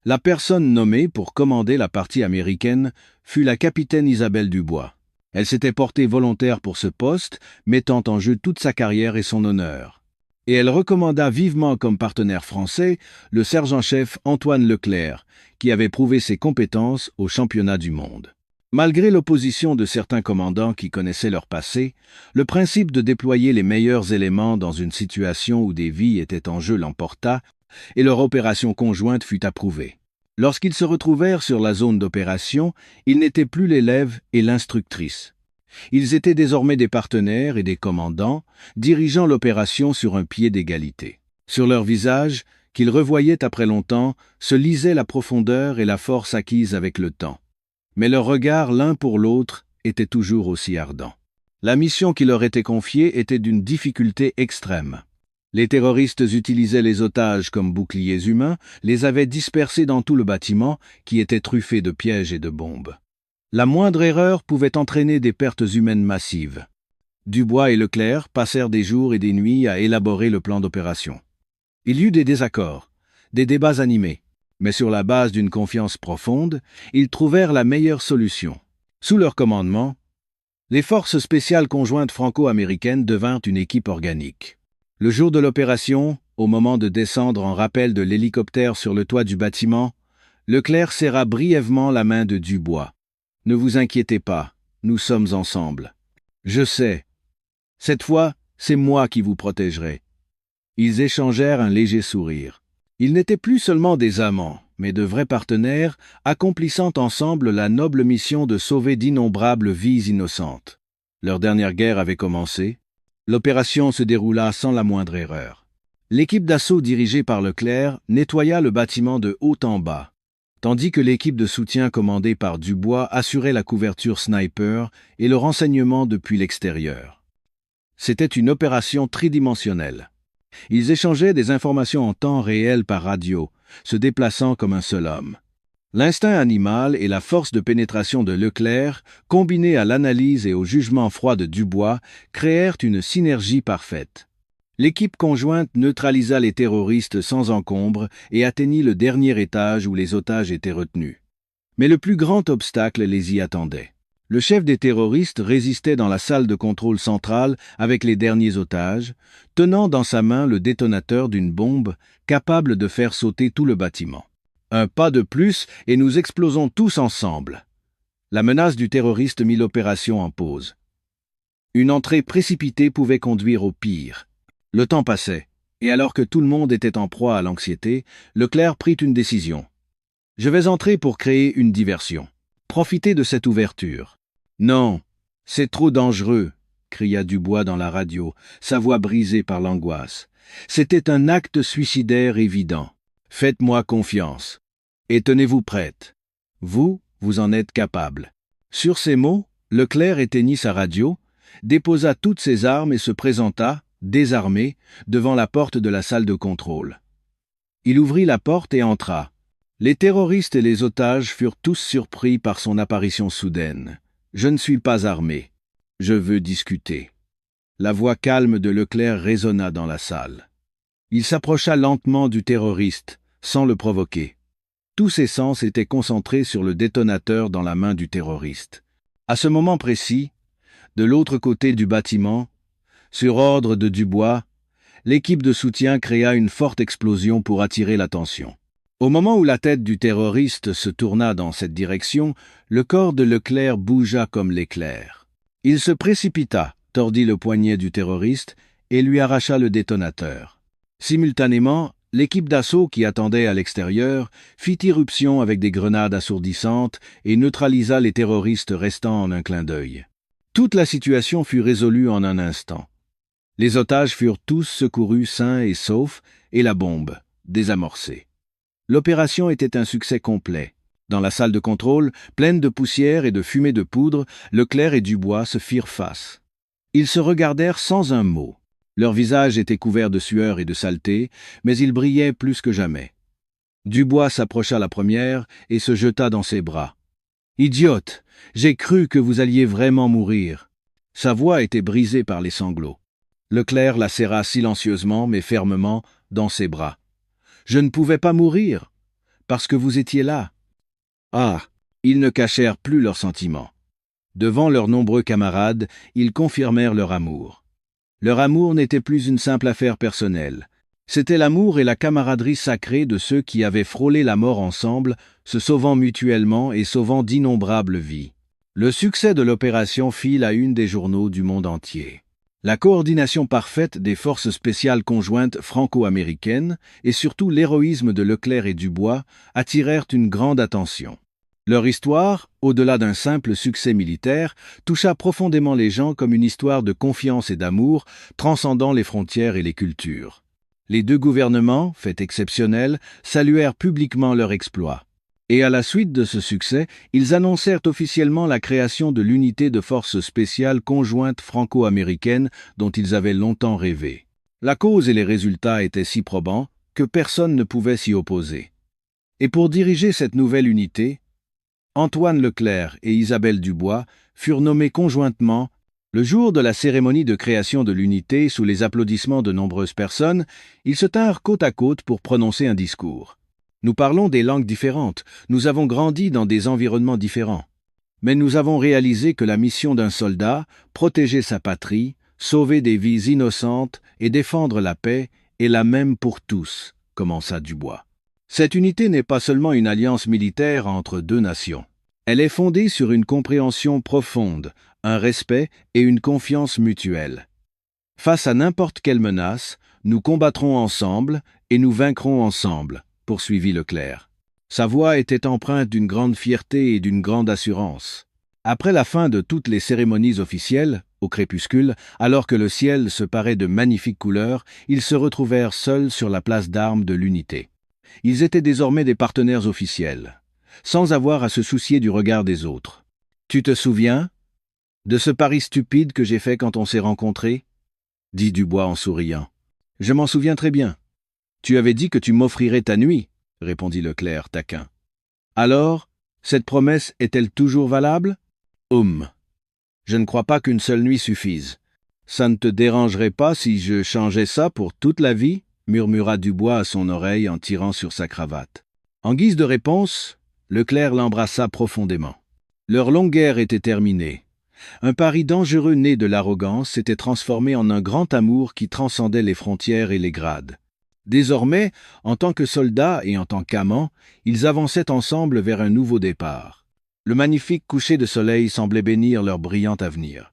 La personne nommée pour commander la partie américaine fut la capitaine Isabelle Dubois. Elle s'était portée volontaire pour ce poste, mettant en jeu toute sa carrière et son honneur. Et elle recommanda vivement comme partenaire français le sergent-chef Antoine Leclerc, qui avait prouvé ses compétences au championnat du monde. Malgré l'opposition de certains commandants qui connaissaient leur passé, le principe de déployer les meilleurs éléments dans une situation où des vies étaient en jeu l'emporta, et leur opération conjointe fut approuvée. Lorsqu'ils se retrouvèrent sur la zone d'opération, ils n'étaient plus l'élève et l'instructrice. Ils étaient désormais des partenaires et des commandants, dirigeant l'opération sur un pied d'égalité. Sur leurs visages, qu'ils revoyaient après longtemps, se lisait la profondeur et la force acquises avec le temps. Mais leurs regards l'un pour l'autre étaient toujours aussi ardents. La mission qui leur était confiée était d'une difficulté extrême. Les terroristes utilisaient les otages comme boucliers humains, les avaient dispersés dans tout le bâtiment, qui était truffé de pièges et de bombes. La moindre erreur pouvait entraîner des pertes humaines massives. Dubois et Leclerc passèrent des jours et des nuits à élaborer le plan d'opération. Il y eut des désaccords, des débats animés, mais sur la base d'une confiance profonde, ils trouvèrent la meilleure solution. Sous leur commandement, les forces spéciales conjointes franco-américaines devinrent une équipe organique. Le jour de l'opération, au moment de descendre en rappel de l'hélicoptère sur le toit du bâtiment, Leclerc serra brièvement la main de Dubois. « Ne vous inquiétez pas, nous sommes ensemble. Je sais. Cette fois, c'est moi qui vous protégerai. » Ils échangèrent un léger sourire. Ils n'étaient plus seulement des amants, mais de vrais partenaires, accomplissant ensemble la noble mission de sauver d'innombrables vies innocentes. Leur dernière guerre avait commencé. L'opération se déroula sans la moindre erreur. L'équipe d'assaut dirigée par Leclerc nettoya le bâtiment de haut en bas, tandis que l'équipe de soutien commandée par Dubois assurait la couverture sniper et le renseignement depuis l'extérieur. C'était une opération tridimensionnelle. Ils échangeaient des informations en temps réel par radio, se déplaçant comme un seul homme. L'instinct animal et la force de pénétration de Leclerc, combinés à l'analyse et au jugement froid de Dubois, créèrent une synergie parfaite. L'équipe conjointe neutralisa les terroristes sans encombre et atteignit le dernier étage où les otages étaient retenus. Mais le plus grand obstacle les y attendait. Le chef des terroristes résistait dans la salle de contrôle centrale avec les derniers otages, tenant dans sa main le détonateur d'une bombe capable de faire sauter tout le bâtiment. Un pas de plus et nous explosons tous ensemble. La menace du terroriste mit l'opération en pause. Une entrée précipitée pouvait conduire au pire. Le temps passait, et alors que tout le monde était en proie à l'anxiété, Leclerc prit une décision. « Je vais entrer pour créer une diversion. Profitez de cette ouverture. »« Non, c'est trop dangereux !» cria Dubois dans la radio, sa voix brisée par l'angoisse. « C'était un acte suicidaire évident. Faites-moi confiance. Et tenez-vous prête. Vous en êtes capable. » Sur ces mots, Leclerc éteignit sa radio, déposa toutes ses armes et se présenta, désarmé, devant la porte de la salle de contrôle. Il ouvrit la porte et entra. Les terroristes et les otages furent tous surpris par son apparition soudaine. « Je ne suis pas armé. Je veux discuter. » La voix calme de Leclerc résonna dans la salle. Il s'approcha lentement du terroriste, sans le provoquer. Tous ses sens étaient concentrés sur le détonateur dans la main du terroriste. À ce moment précis, De l'autre côté du bâtiment, sur ordre de Dubois, l'équipe de soutien créa une forte explosion pour attirer l'attention. Au moment où la tête du terroriste se tourna dans cette direction, le corps de Leclerc bougea comme l'éclair. Il se précipita, tordit le poignet du terroriste et lui arracha le détonateur. Simultanément, l'équipe d'assaut qui attendait à l'extérieur fit irruption avec des grenades assourdissantes et neutralisa les terroristes restants en un clin d'œil. Toute la situation fut résolue en un instant. Les otages furent tous secourus sains et saufs et la bombe désamorcée. L'opération était un succès complet. Dans la salle de contrôle, pleine de poussière et de fumée de poudre, Leclerc et Dubois se firent face. Ils se regardèrent sans un mot. Leurs visages étaient couverts de sueur et de saleté, mais ils brillaient plus que jamais. Dubois s'approcha la première et se jeta dans ses bras. « Idiote, j'ai cru que vous alliez vraiment mourir. » Sa voix était brisée par les sanglots. Leclerc la serra silencieusement mais fermement dans ses bras. « Je ne pouvais pas mourir, parce que vous étiez là. » Ah, ils ne cachèrent plus leurs sentiments. Devant leurs nombreux camarades, ils confirmèrent leur amour. Leur amour n'était plus une simple affaire personnelle. C'était l'amour et la camaraderie sacrée de ceux qui avaient frôlé la mort ensemble, se sauvant mutuellement et sauvant d'innombrables vies. Le succès de l'opération fit la une des journaux du monde entier. La coordination parfaite des forces spéciales conjointes franco-américaines et surtout l'héroïsme de Leclerc et Dubois attirèrent une grande attention. Leur histoire, au-delà d'un simple succès militaire, toucha profondément les gens comme une histoire de confiance et d'amour transcendant les frontières et les cultures. Les deux gouvernements, fait exceptionnel, saluèrent publiquement leur exploit. Et à la suite de ce succès, ils annoncèrent officiellement la création de l'unité de forces spéciales conjointes franco-américaines dont ils avaient longtemps rêvé. La cause et les résultats étaient si probants que personne ne pouvait s'y opposer. Et pour diriger cette nouvelle unité, Antoine Leclerc et Isabelle Dubois furent nommés conjointement. Le jour de la cérémonie de création de l'unité, sous les applaudissements de nombreuses personnes, ils se tinrent côte à côte pour prononcer un discours. Nous parlons des langues différentes, nous avons grandi dans des environnements différents. Mais nous avons réalisé que la mission d'un soldat, protéger sa patrie, sauver des vies innocentes et défendre la paix, est la même pour tous, commença Dubois. Cette unité n'est pas seulement une alliance militaire entre deux nations. Elle est fondée sur une compréhension profonde, un respect et une confiance mutuelle. Face à n'importe quelle menace, nous combattrons ensemble et nous vaincrons ensemble, poursuivit Leclerc. Sa voix était empreinte d'une grande fierté et d'une grande assurance. Après la fin de toutes les cérémonies officielles, au crépuscule, alors que le ciel se parait de magnifiques couleurs, ils se retrouvèrent seuls sur la place d'armes de l'unité. Ils étaient désormais des partenaires officiels, sans avoir à se soucier du regard des autres. « Tu te souviens de ce pari stupide que j'ai fait quand on s'est rencontrés ?» dit Dubois en souriant. « Je m'en souviens très bien. Tu avais dit que tu m'offrirais ta nuit, » répondit Leclerc, taquin. « Alors, cette promesse est-elle toujours valable ? » Je ne crois pas qu'une seule nuit suffise. Ça ne te dérangerait pas si je changeais ça pour toute la vie ? Murmura Dubois à son oreille en tirant sur sa cravate. En guise de réponse, Leclerc l'embrassa profondément. Leur longue guerre était terminée. Un pari dangereux né de l'arrogance s'était transformé en un grand amour qui transcendait les frontières et les grades. Désormais, en tant que soldats et en tant qu'amants, ils avançaient ensemble vers un nouveau départ. Le magnifique coucher de soleil semblait bénir leur brillant avenir.